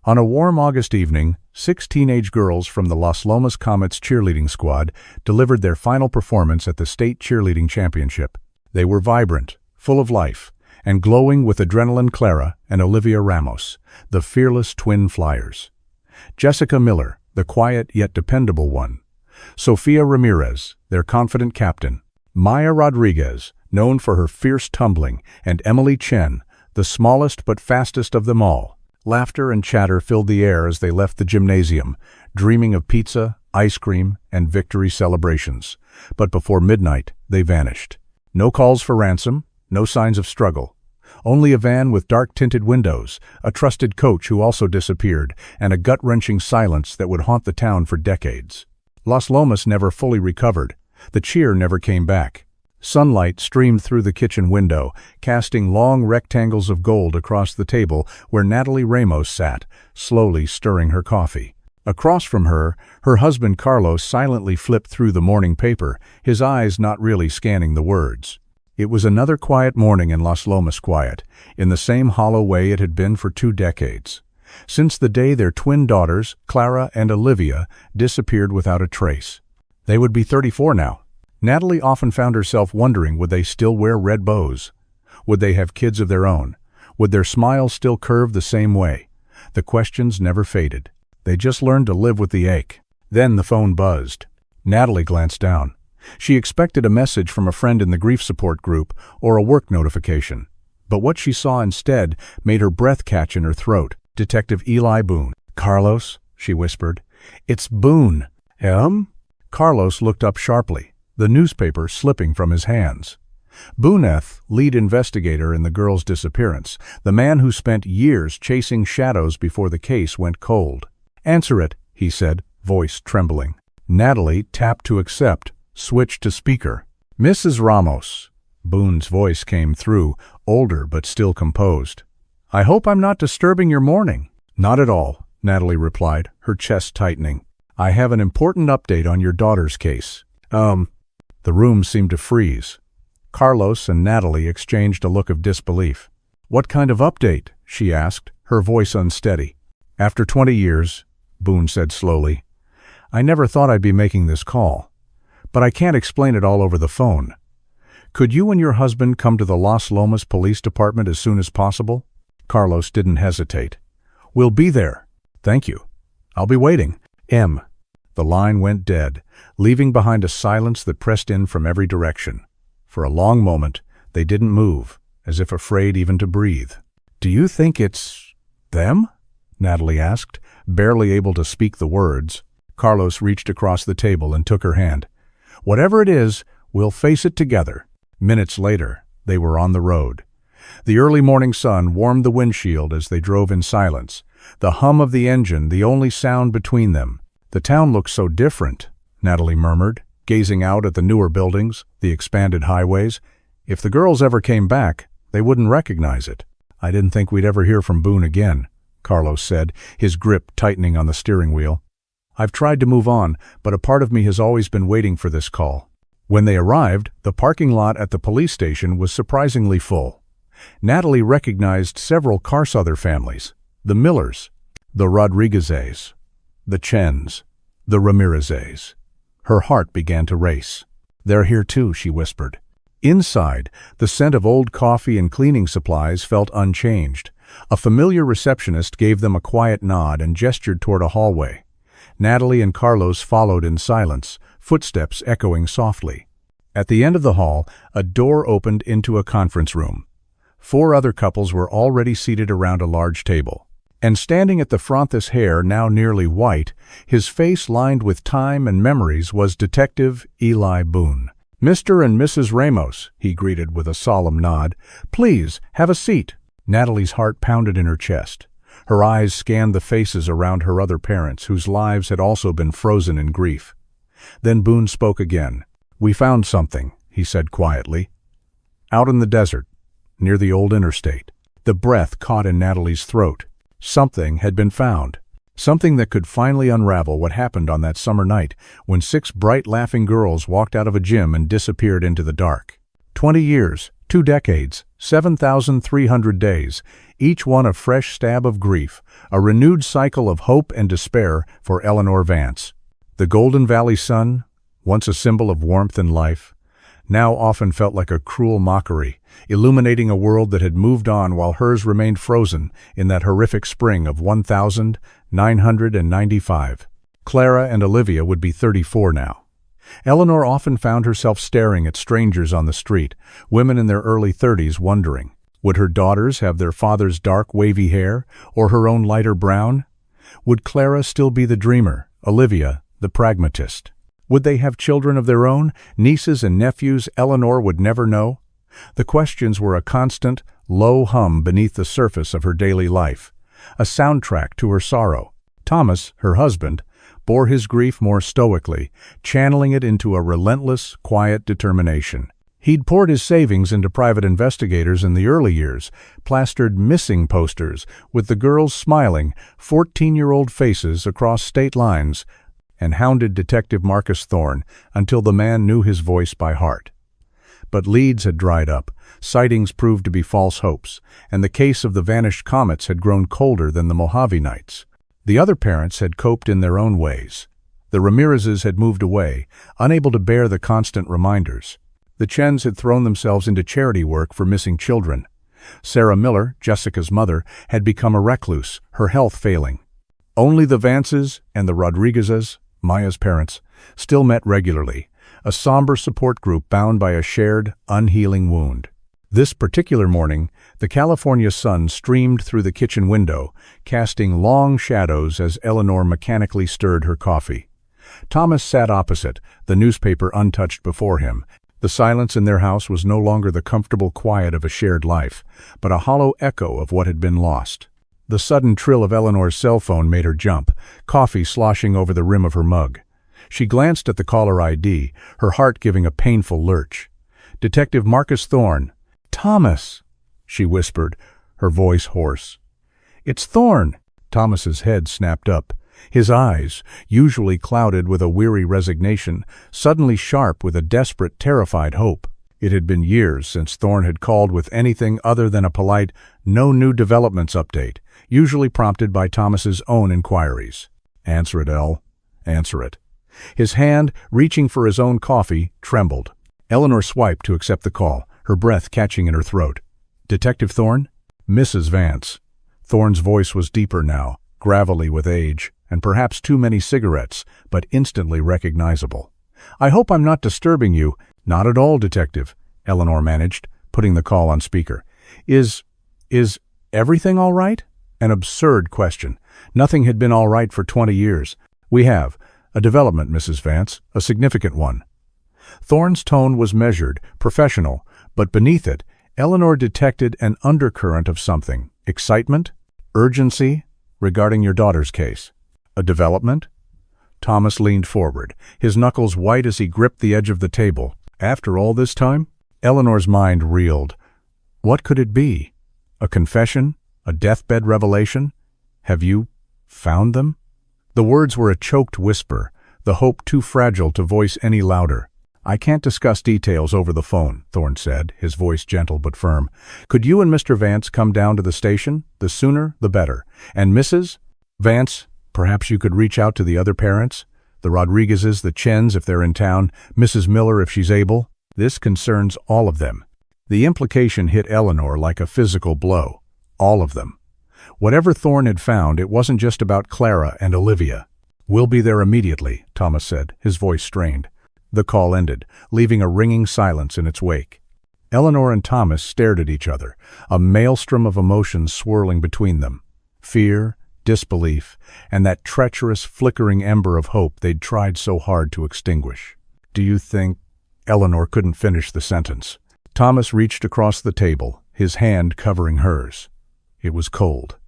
On a warm August evening, 6 teenage girls from the Las Lomas Comets cheerleading squad delivered their final performance at the state cheerleading championship. They were vibrant, full of life, and glowing with adrenaline. Clara and Olivia Ramos, the fearless twin flyers. Jessica Miller, the quiet yet dependable one. Sofia Ramirez, their confident captain. Maya Rodriguez, known for her fierce tumbling, and Emily Chen, the smallest but fastest of them all. Laughter and chatter filled the air as they left the gymnasium, dreaming of pizza, ice cream, and victory celebrations. But before midnight, they vanished. No calls for ransom, no signs of struggle. Only a van with dark-tinted windows, a trusted coach who also disappeared, and a gut-wrenching silence that would haunt the town for decades. Las Lomas never fully recovered. The cheer never came back. Sunlight streamed through the kitchen window, casting long rectangles of gold across the table where Natalie Ramos sat, slowly stirring her coffee. Across from her, her husband Carlos silently flipped through the morning paper, his eyes not really scanning the words. It was another quiet morning in Las Lomas, quiet, in the same hollow way it had been for 2 decades. Since the day their twin daughters, Clara and Olivia, disappeared without a trace. They would be 34 now. Natalie often found herself wondering, would they still wear red bows? Would they have kids of their own? Would their smiles still curve the same way? The questions never faded. They just learned to live with the ache. Then the phone buzzed. Natalie glanced down. She expected a message from a friend in the grief support group or a work notification. But what she saw instead made her breath catch in her throat. Detective Eli Boone. "Carlos," she whispered. "It's Boone." Carlos looked up sharply, the newspaper slipping from his hands. Booneth, lead investigator in the girl's disappearance, the man who spent years chasing shadows before the case went cold. "Answer it," he said, voice trembling. Natalie tapped to accept, switched to speaker. "Mrs. Ramos." Boone's voice came through, older but still composed. "I hope I'm not disturbing your morning." "Not at all," Natalie replied, her chest tightening. "I have an important update on your daughter's case." The room seemed to freeze. Carlos and Natalie exchanged a look of disbelief. "What kind of update?" she asked, her voice unsteady. "After 20 years," Boone said slowly, "I never thought I'd be making this call. But I can't explain it all over the phone. Could you and your husband come to the Las Lomas Police Department as soon as possible?" Carlos didn't hesitate. "We'll be there." "Thank you. I'll be waiting." The line went dead, leaving behind a silence that pressed in from every direction. For a long moment, they didn't move, as if afraid even to breathe. "Do you think it's them?" Natalie asked, barely able to speak the words. Carlos reached across the table and took her hand. "Whatever it is, we'll face it together." Minutes later, they were on the road. The early morning sun warmed the windshield as they drove in silence, the hum of the engine the only sound between them. "The town looks so different," Natalie murmured, gazing out at the newer buildings, the expanded highways. "If the girls ever came back, they wouldn't recognize it." "I didn't think we'd ever hear from Boone again," Carlos said, his grip tightening on the steering wheel. "I've tried to move on, but a part of me has always been waiting for this call." When they arrived, the parking lot at the police station was surprisingly full. Natalie recognized several Carsother families: the Millers, the Rodriguezes, the Chens, the Ramirezes. Her heart began to race. "They're here too," she whispered. Inside, the scent of old coffee and cleaning supplies felt unchanged. A familiar receptionist gave them a quiet nod and gestured toward a hallway. Natalie and Carlos followed in silence, footsteps echoing softly. At the end of the hall, a door opened into a conference room. 4 other couples were already seated around a large table. And standing at the front, this hair now nearly white, his face lined with time and memories, was Detective Eli Boone. "Mr. and Mrs. Ramos," he greeted with a solemn nod. "Please, have a seat." Natalie's heart pounded in her chest. Her eyes scanned the faces around her other parents, whose lives had also been frozen in grief. Then Boone spoke again. "We found something," he said quietly. "Out in the desert, near the old interstate." The breath caught in Natalie's throat. Something had been found. Something that could finally unravel what happened on that summer night when 6 bright, laughing girls walked out of a gym and disappeared into the dark. 20 years, 2 decades, 7,300 days, each one a fresh stab of grief, a renewed cycle of hope and despair for Eleanor Vance. The Golden Valley sun, once a symbol of warmth and life, now often felt like a cruel mockery, illuminating a world that had moved on while hers remained frozen in that horrific spring of 1995. Clara and Olivia would be 34 now. Eleanor often found herself staring at strangers on the street, women in their early 30s wondering, would her daughters have their father's dark wavy hair, or her own lighter brown? Would Clara still be the dreamer, Olivia the pragmatist? Would they have children of their own, nieces and nephews Eleanor would never know? The questions were a constant, low hum beneath the surface of her daily life, a soundtrack to her sorrow. Thomas, her husband, bore his grief more stoically, channeling it into a relentless, quiet determination. He'd poured his savings into private investigators in the early years, plastered missing posters with the girls' smiling, 14-year-old faces across state lines, and hounded Detective Marcus Thorne until the man knew his voice by heart. But leads had dried up, sightings proved to be false hopes, and the case of the vanished comets had grown colder than the Mojave Nights. The other parents had coped in their own ways. The Ramirezes had moved away, unable to bear the constant reminders. The Chens had thrown themselves into charity work for missing children. Sarah Miller, Jessica's mother, had become a recluse, her health failing. Only the Vances and the Rodriguezes, Maya's parents, still met regularly, a somber support group bound by a shared, unhealing wound. This particular morning, the California sun streamed through the kitchen window, casting long shadows as Eleanor mechanically stirred her coffee. Thomas sat opposite, the newspaper untouched before him. The silence in their house was no longer the comfortable quiet of a shared life, but a hollow echo of what had been lost. The sudden trill of Eleanor's cell phone made her jump, coffee sloshing over the rim of her mug. She glanced at the caller ID, her heart giving a painful lurch. Detective Marcus Thorne. "Thomas," she whispered, her voice hoarse. "It's Thorne." Thomas's head snapped up, his eyes, usually clouded with a weary resignation, suddenly sharp with a desperate, terrified hope. It had been years since Thorne had called with anything other than a polite, "no new developments" update, usually prompted by Thomas's own inquiries. "Answer it, El. Answer it." His hand, reaching for his own coffee, trembled. Eleanor swiped to accept the call, her breath catching in her throat. "Detective Thorne?" "Mrs. Vance." Thorne's voice was deeper now, gravelly with age, and perhaps too many cigarettes, but instantly recognizable. "I hope I'm not disturbing you." "Not at all, Detective," Eleanor managed, putting the call on speaker. Is everything all right?" An absurd question. Nothing had been all right for 20 years. "We have a development, Mrs. Vance, a significant one." Thorne's tone was measured, professional, but beneath it, Eleanor detected an undercurrent of something. Excitement? Urgency? Regarding your daughter's case. "A development?" Thomas leaned forward, his knuckles white as he gripped the edge of the table. "After all this time?" Eleanor's mind reeled. What could it be? A confession? A deathbed revelation? "Have you found them?" The words were a choked whisper, the hope too fragile to voice any louder. "I can't discuss details over the phone," Thorne said, his voice gentle but firm. "Could you and Mr. Vance come down to the station? The sooner, the better. And Mrs. Vance, perhaps you could reach out to the other parents? The Rodriguezes, the Chens if they're in town, Mrs. Miller if she's able. This concerns all of them." The implication hit Eleanor like a physical blow. All of them. Whatever Thorne had found, it wasn't just about Clara and Olivia. "We'll be there immediately," Thomas said, his voice strained. The call ended, leaving a ringing silence in its wake. Eleanor and Thomas stared at each other, a maelstrom of emotions swirling between them. Fear, disbelief, and that treacherous, flickering ember of hope they'd tried so hard to extinguish. "Do you think—" Eleanor couldn't finish the sentence. Thomas reached across the table, his hand covering hers. It was cold.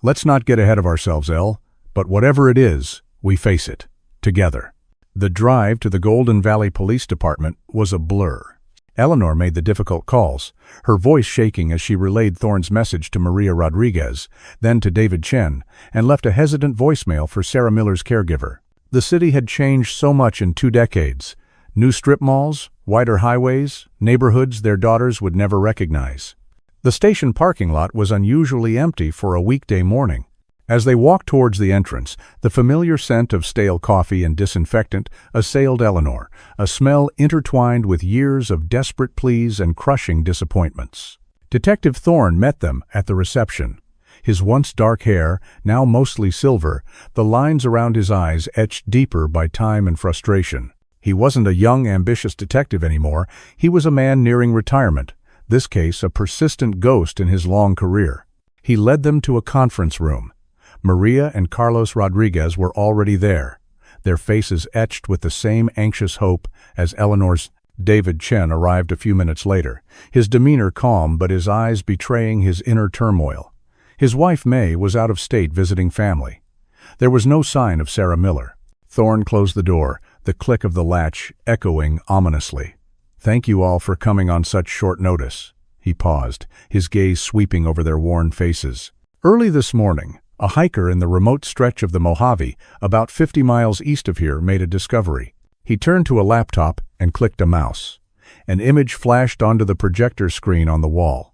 "Let's not get ahead of ourselves, Elle, but whatever it is, we face it, together." The drive to the Golden Valley Police Department was a blur. Eleanor made the difficult calls, her voice shaking as she relayed Thorne's message to Maria Rodriguez, then to David Chen, and left a hesitant voicemail for Sarah Miller's caregiver. The city had changed so much in 2 decades. New strip malls, wider highways, neighborhoods their daughters would never recognize. The station parking lot was unusually empty for a weekday morning. As they walked towards the entrance, the familiar scent of stale coffee and disinfectant assailed Eleanor, a smell intertwined with years of desperate pleas and crushing disappointments. Detective Thorne met them at the reception. His once dark hair, now mostly silver, the lines around his eyes etched deeper by time and frustration. He wasn't a young, ambitious detective anymore. He was a man nearing retirement, this case a persistent ghost in his long career. He led them to a conference room. Maria and Carlos Rodriguez were already there, their faces etched with the same anxious hope as Eleanor's. David Chen arrived a few minutes later, his demeanor calm but his eyes betraying his inner turmoil. His wife May was out of state visiting family. There was no sign of Sarah Miller. Thorne closed the door, the click of the latch echoing ominously. "Thank you all for coming on such short notice." He paused, his gaze sweeping over their worn faces. Early this morning, a hiker in the remote stretch of the Mojave, about 50 miles east of here, made a discovery. He turned to a laptop and clicked a mouse. An image flashed onto the projector screen on the wall.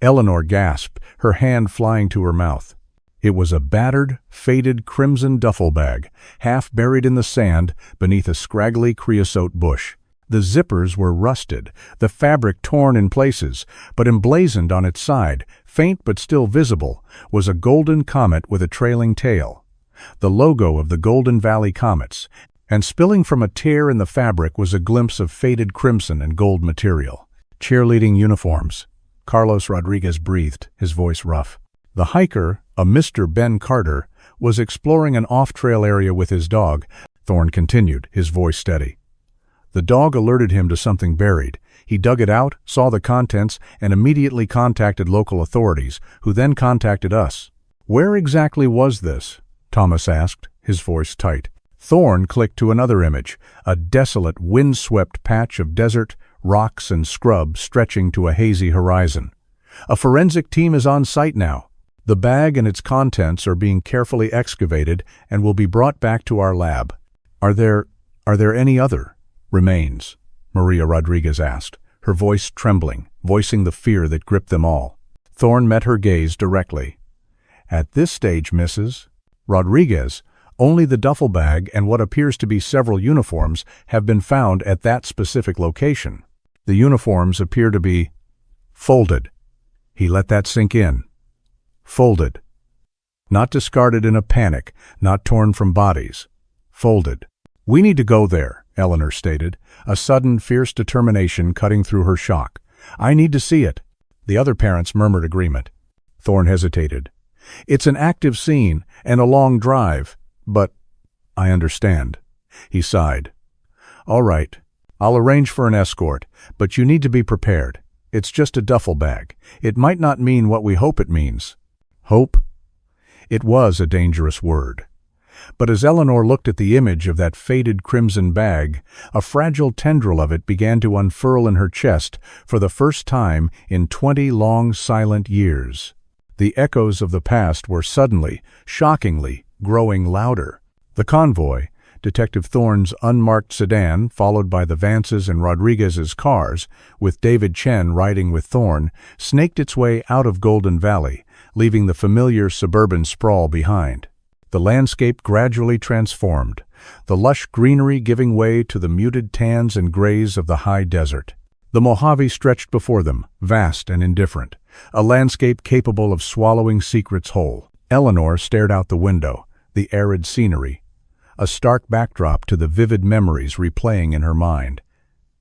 Eleanor gasped, her hand flying to her mouth. It was a battered, faded crimson duffel bag, half buried in the sand beneath a scraggly creosote bush. The zippers were rusted, the fabric torn in places, but emblazoned on its side, faint but still visible, was a golden comet with a trailing tail. The logo of the Golden Valley Comets, and spilling from a tear in the fabric was a glimpse of faded crimson and gold material. "Cheerleading uniforms," Carlos Rodriguez breathed, his voice rough. The hiker, a Mr. Ben Carter, was exploring an off-trail area with his dog. Thorne continued, his voice steady. The dog alerted him to something buried. He dug it out, saw the contents, and immediately contacted local authorities, who then contacted us. "Where exactly was this?" Thomas asked, his voice tight. Thorne clicked to another image, a desolate, wind-swept patch of desert, rocks, and scrub stretching to a hazy horizon. "A forensic team is on site now. The bag and its contents are being carefully excavated and will be brought back to our lab." Are there any other remains?" Maria Rodriguez asked, her voice trembling, voicing the fear that gripped them all. Thorne met her gaze directly. "At this stage, Mrs. Rodriguez, only the duffel bag and what appears to be several uniforms have been found at that specific location. The uniforms appear to be folded." He let that sink in. Folded. Not discarded in a panic, not torn from bodies. Folded. "We need to go there," Eleanor stated, a sudden, fierce determination cutting through her shock. "I need to see it." The other parents murmured agreement. Thorne hesitated. "It's an active scene and a long drive, but—" "I understand." He sighed. "All right. I'll arrange for an escort, but you need to be prepared. It's just a duffel bag. It might not mean what we hope it means." Hope? It was a dangerous word. But as Eleanor looked at the image of that faded crimson bag, a fragile tendril of it began to unfurl in her chest for the first time in 20 long, silent years. The echoes of the past were suddenly, shockingly, growing louder. The convoy, Detective Thorne's unmarked sedan, followed by the Vance's and Rodriguez's cars, with David Chen riding with Thorne, snaked its way out of Golden Valley, leaving the familiar suburban sprawl behind. The landscape gradually transformed, the lush greenery giving way to the muted tans and grays of the high desert. The Mojave stretched before them, vast and indifferent, a landscape capable of swallowing secrets whole. Eleanor stared out the window, the arid scenery, a stark backdrop to the vivid memories replaying in her mind.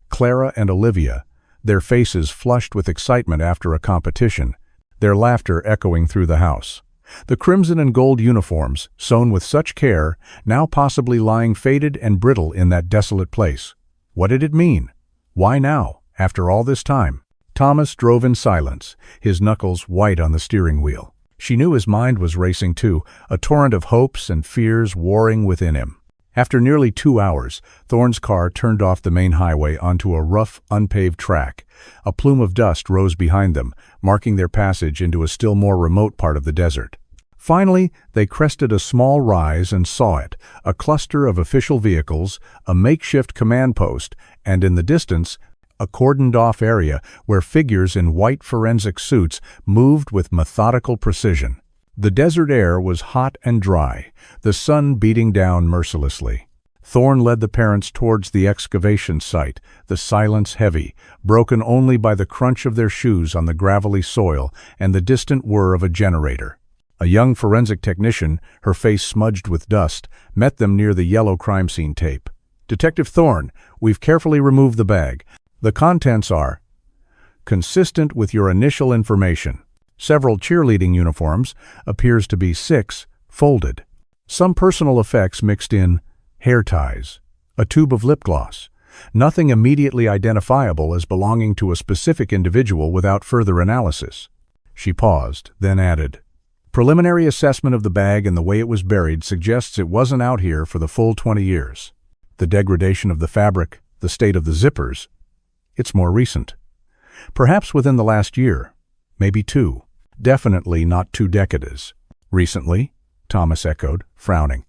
Clara and Olivia, their faces flushed with excitement after a competition, their laughter echoing through the house. The crimson and gold uniforms, sewn with such care, now possibly lying faded and brittle in that desolate place. What did it mean? Why now, after all this time? Thomas drove in silence, his knuckles white on the steering wheel. She knew his mind was racing too, a torrent of hopes and fears warring within him. After nearly 2 hours, Thorne's car turned off the main highway onto a rough, unpaved track. A plume of dust rose behind them, marking their passage into a still more remote part of the desert. Finally, they crested a small rise and saw it, a cluster of official vehicles, a makeshift command post, and in the distance, a cordoned-off area where figures in white forensic suits moved with methodical precision. The desert air was hot and dry, the sun beating down mercilessly. Thorne led the parents towards the excavation site, the silence heavy, broken only by the crunch of their shoes on the gravelly soil and the distant whir of a generator. A young forensic technician, her face smudged with dust, met them near the yellow crime scene tape. "Detective Thorne, we've carefully removed the bag. The contents are consistent with your initial information. Several cheerleading uniforms, appears to be 6, folded. Some personal effects mixed in, hair ties, a tube of lip gloss. Nothing immediately identifiable as belonging to a specific individual without further analysis." She paused, then added, "Preliminary assessment of the bag and the way it was buried suggests it wasn't out here for the full 20 years. The degradation of the fabric, the state of the zippers, it's more recent. Perhaps within the last year, maybe 2. Definitely not 2 decades." "Recently?" Thomas echoed, frowning.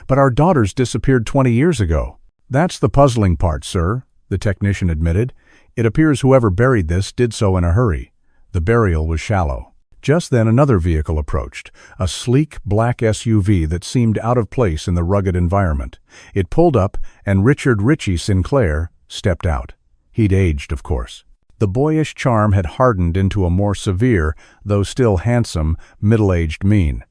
"But our daughters disappeared 20 years ago." "That's the puzzling part, sir," the technician admitted. "It appears whoever buried this did so in a hurry. The burial was shallow." Just then another vehicle approached, a sleek black SUV that seemed out of place in the rugged environment. It pulled up, and Richard "Richie" Sinclair stepped out. He'd aged, of course. The boyish charm had hardened into a more severe, though still handsome, middle-aged mien.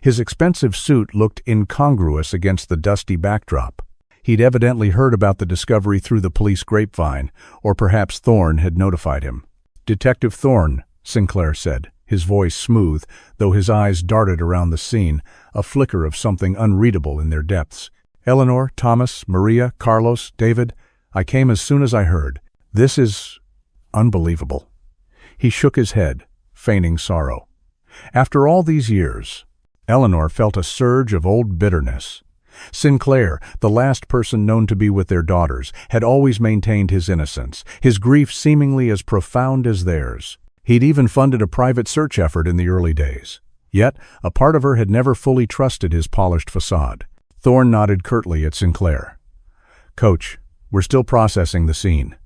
His expensive suit looked incongruous against the dusty backdrop. He'd evidently heard about the discovery through the police grapevine, or perhaps Thorne had notified him. "Detective Thorne," Sinclair said, his voice smooth, though his eyes darted around the scene, a flicker of something unreadable in their depths. "Eleanor, Thomas, Maria, Carlos, David, I came as soon as I heard. This is unbelievable." He shook his head, feigning sorrow. After all these years, Eleanor felt a surge of old bitterness. Sinclair, the last person known to be with their daughters, had always maintained his innocence, his grief seemingly as profound as theirs. He'd even funded a private search effort in the early days. Yet, a part of her had never fully trusted his polished facade. Thorne nodded curtly at Sinclair. "Coach, we're still processing the scene."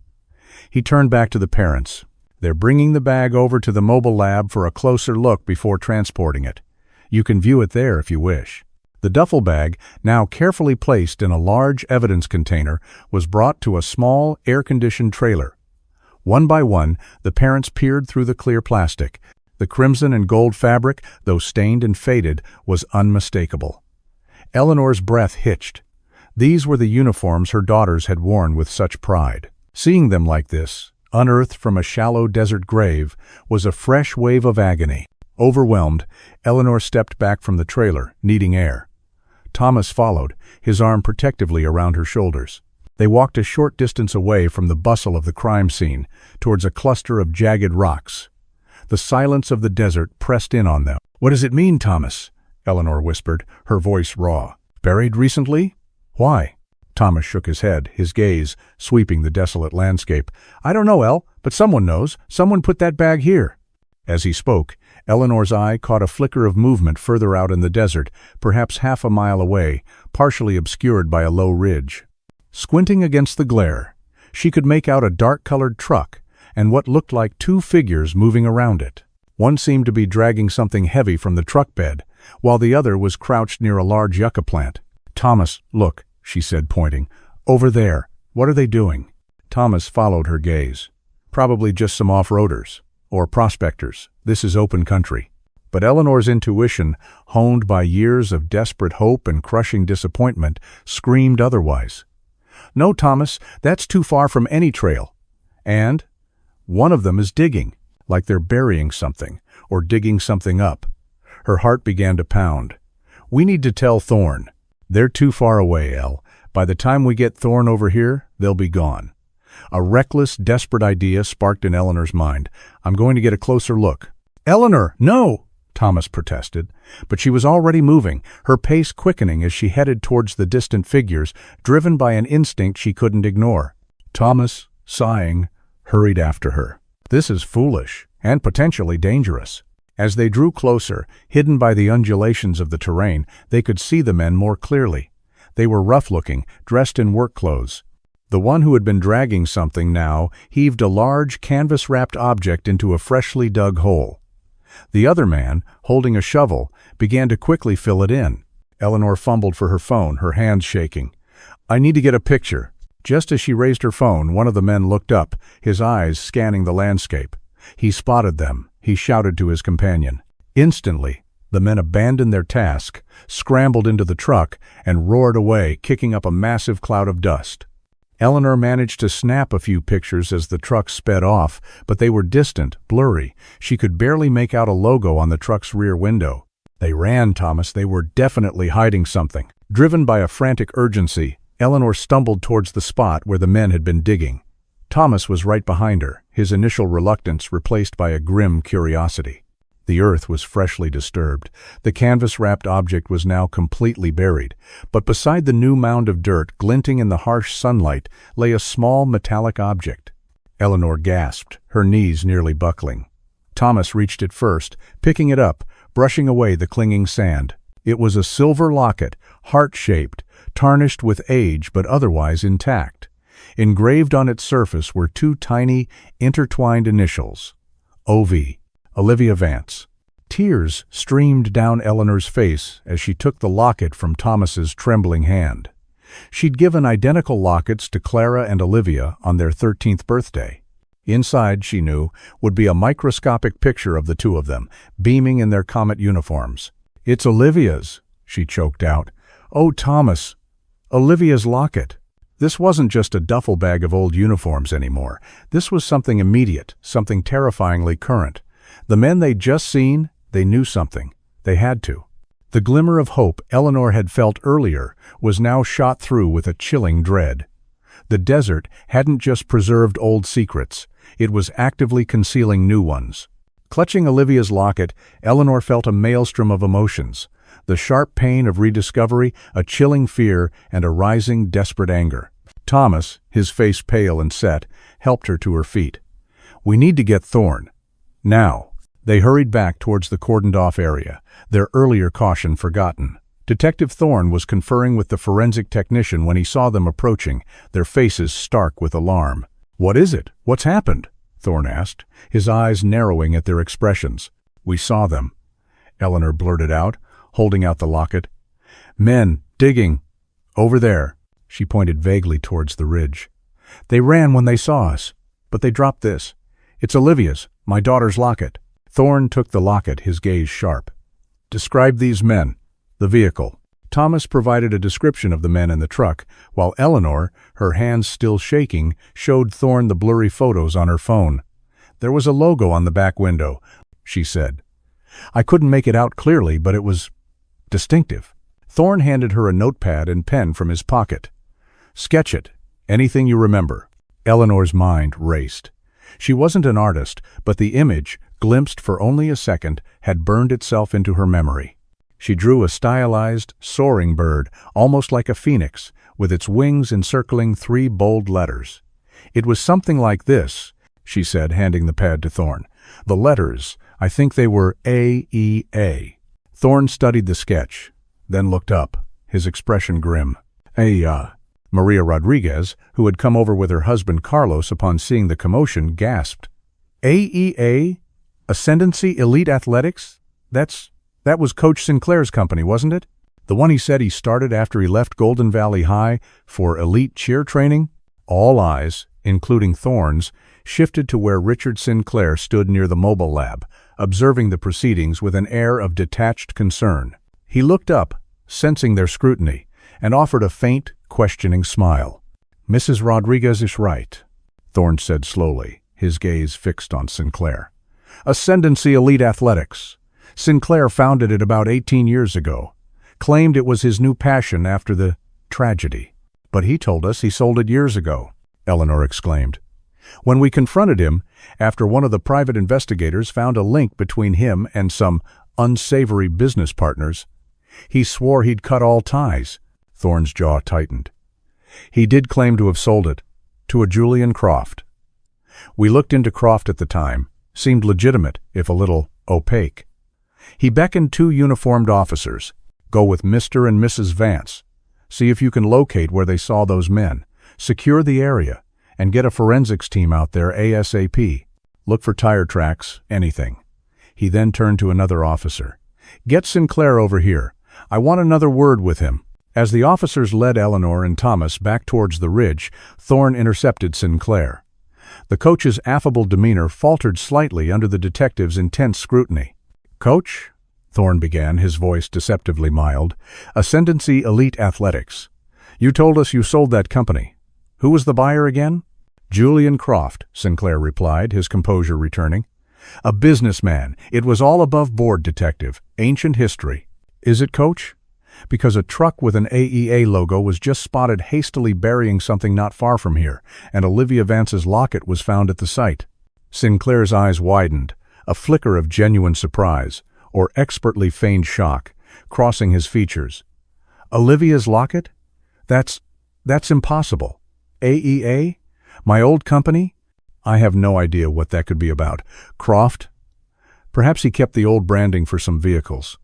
He turned back to the parents. "They're bringing the bag over to the mobile lab for a closer look before transporting it. You can view it there if you wish." The duffel bag, now carefully placed in a large evidence container, was brought to a small, air-conditioned trailer. One by one, the parents peered through the clear plastic. The crimson and gold fabric, though stained and faded, was unmistakable. Eleanor's breath hitched. These were the uniforms her daughters had worn with such pride. Seeing them like this, unearthed from a shallow desert grave, was a fresh wave of agony. Overwhelmed, Eleanor stepped back from the trailer, needing air. Thomas followed, his arm protectively around her shoulders. They walked a short distance away from the bustle of the crime scene, towards a cluster of jagged rocks. The silence of the desert pressed in on them. "What does it mean, Thomas?" Eleanor whispered, her voice raw. "Buried recently? Why?" Thomas shook his head, his gaze sweeping the desolate landscape. "I don't know, El, but someone knows. Someone put that bag here." As he spoke, Eleanor's eye caught a flicker of movement further out in the desert, perhaps half a mile away, partially obscured by a low ridge. Squinting against the glare, she could make out a dark-colored truck and what looked like 2 figures moving around it. One seemed to be dragging something heavy from the truck bed, while the other was crouched near a large yucca plant. "Thomas, look," she said, pointing. "Over there. What are they doing?" Thomas followed her gaze. "Probably just some off-roaders. Or prospectors. This is open country." But Eleanor's intuition, honed by years of desperate hope and crushing disappointment, screamed otherwise. "No, Thomas, that's too far from any trail. And one of them is digging, like they're burying something, or digging something up." Her heart began to pound. "We need to tell Thorne. They're too far away, El. By the time we get Thorne over here, they'll be gone." A reckless, desperate idea sparked in Eleanor's mind. "I'm going to get a closer look." "Eleanor, no!" Thomas protested. But she was already moving, her pace quickening as she headed towards the distant figures, driven by an instinct she couldn't ignore. Thomas, sighing, hurried after her. "This is foolish, and potentially dangerous." As they drew closer, hidden by the undulations of the terrain, they could see the men more clearly. They were rough-looking, dressed in work clothes. The one who had been dragging something now heaved a large, canvas-wrapped object into a freshly dug hole. The other man, holding a shovel, began to quickly fill it in. Eleanor fumbled for her phone, her hands shaking. "I need to get a picture." Just as she raised her phone, one of the men looked up, his eyes scanning the landscape. He spotted them. He shouted to his companion. Instantly, the men abandoned their task, scrambled into the truck, and roared away, kicking up a massive cloud of dust. Eleanor managed to snap a few pictures as the truck sped off, but they were distant, blurry. She could barely make out a logo on the truck's rear window. They ran, Thomas. They were definitely hiding something. Driven by a frantic urgency, Eleanor stumbled towards the spot where the men had been digging. Thomas was right behind her, his initial reluctance replaced by a grim curiosity. The earth was freshly disturbed. The canvas-wrapped object was now completely buried, but beside the new mound of dirt, glinting in the harsh sunlight, lay a small metallic object. Eleanor gasped, her knees nearly buckling. Thomas reached it first, picking it up, brushing away the clinging sand. It was a silver locket, heart-shaped, tarnished with age but otherwise intact. Engraved on its surface were two tiny, intertwined initials. O.V. Olivia Vance. Tears streamed down Eleanor's face as she took the locket from Thomas's trembling hand. She'd given identical lockets to Clara and Olivia on their 13th birthday. Inside, she knew, would be a microscopic picture of the two of them, beaming in their Comet uniforms. "It's Olivia's," she choked out. "Oh, Thomas, Olivia's locket." This wasn't just a duffel bag of old uniforms anymore. This was something immediate, something terrifyingly current. The men they'd just seen, they knew something. They had to. The glimmer of hope Eleanor had felt earlier was now shot through with a chilling dread. The desert hadn't just preserved old secrets. It was actively concealing new ones. Clutching Olivia's locket, Eleanor felt a maelstrom of emotions. The sharp pain of rediscovery, a chilling fear, and a rising, desperate anger. Thomas, his face pale and set, helped her to her feet. "We need to get Thorne. Now." They hurried back towards the cordoned-off area, their earlier caution forgotten. Detective Thorne was conferring with the forensic technician when he saw them approaching, their faces stark with alarm. "What is it? What's happened?" Thorne asked, his eyes narrowing at their expressions. "We saw them," Eleanor blurted out, holding out the locket. "Men, digging. Over there." She pointed vaguely towards the ridge. "They ran when they saw us, but they dropped this. It's Olivia's, my daughter's locket." Thorne took the locket, his gaze sharp. "Describe these men, the vehicle." Thomas provided a description of the men in the truck, while Eleanor, her hands still shaking, showed Thorne the blurry photos on her phone. "There was a logo on the back window," she said. "I couldn't make it out clearly, but it was distinctive." Thorne handed her a notepad and pen from his pocket. "Sketch it. Anything you remember." Eleanor's mind raced. She wasn't an artist, but the image, glimpsed for only a second, had burned itself into her memory. She drew a stylized, soaring bird, almost like a phoenix, with its wings encircling 3 bold letters. "It was something like this," she said, handing the pad to Thorne. "The letters, I think they were A-E-A." Thorne studied the sketch, then looked up, his expression grim. Maria Rodriguez, who had come over with her husband Carlos upon seeing the commotion, gasped. "AEA? Ascendancy Elite Athletics? That was Coach Sinclair's company, wasn't it? The one he said he started after he left Golden Valley High for elite cheer training?" All eyes, including Thorne's, shifted to where Richard Sinclair stood near the mobile lab, observing the proceedings with an air of detached concern. He looked up, sensing their scrutiny, and offered a faint, questioning smile. "Mrs. Rodriguez is right," Thorne said slowly, his gaze fixed on Sinclair. "Ascendancy Elite Athletics. Sinclair founded it about 18 years ago. Claimed it was his new passion after the tragedy. But he told us he sold it years ago," Eleanor exclaimed. "When we confronted him, after one of the private investigators found a link between him and some unsavory business partners, he swore he'd cut all ties." Thorne's jaw tightened. "He did claim to have sold it, to a Julian Croft. We looked into Croft at the time. Seemed legitimate, if a little opaque. He beckoned 2 uniformed officers. Go with Mr. and Mrs. Vance. See if you can locate where they saw those men. Secure the area, and get a forensics team out there ASAP. Look for tire tracks, anything." He then turned to another officer. "Get Sinclair over here. I want another word with him." As the officers led Eleanor and Thomas back towards the ridge, Thorne intercepted Sinclair. The coach's affable demeanor faltered slightly under the detective's intense scrutiny. "Coach?" Thorne began, his voice deceptively mild. "Ascendancy Elite Athletics. You told us you sold that company. Who was the buyer again?" "Julian Croft," Sinclair replied, his composure returning. "A businessman. It was all above board, detective. Ancient history." "Is it, Coach?" "Because a truck with an AEA logo was just spotted hastily burying something not far from here, and Olivia Vance's locket was found at the site." Sinclair's eyes widened, a flicker of genuine surprise, or expertly feigned shock, crossing his features. "Olivia's locket? That's impossible. AEA? My old company? I have no idea what that could be about. Croft? Perhaps he kept the old branding for some vehicles.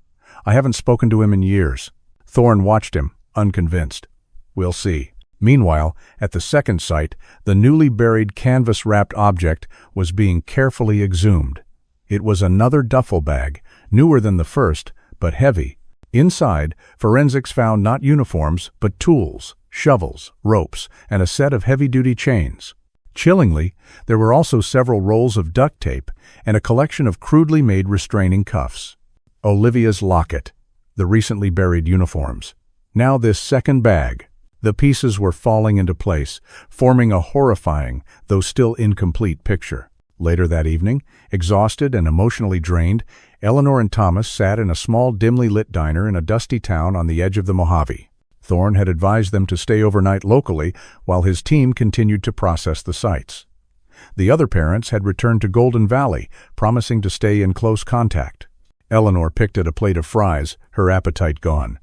I haven't spoken to him in years." Thorne watched him, unconvinced. "We'll see." Meanwhile, at the second site, the newly buried canvas-wrapped object was being carefully exhumed. It was another duffel bag, newer than the first, but heavy. Inside, forensics found not uniforms, but tools, shovels, ropes, and a set of heavy-duty chains. Chillingly, there were also several rolls of duct tape and a collection of crudely made restraining cuffs. Olivia's locket, the recently buried uniforms. Now this second bag. The pieces were falling into place, forming a horrifying, though still incomplete picture. Later that evening, exhausted and emotionally drained, Eleanor and Thomas sat in a small, dimly lit diner in a dusty town on the edge of the Mojave. Thorne had advised them to stay overnight locally while his team continued to process the sites. The other parents had returned to Golden Valley, promising to stay in close contact. Eleanor picked at a plate of fries, her appetite gone.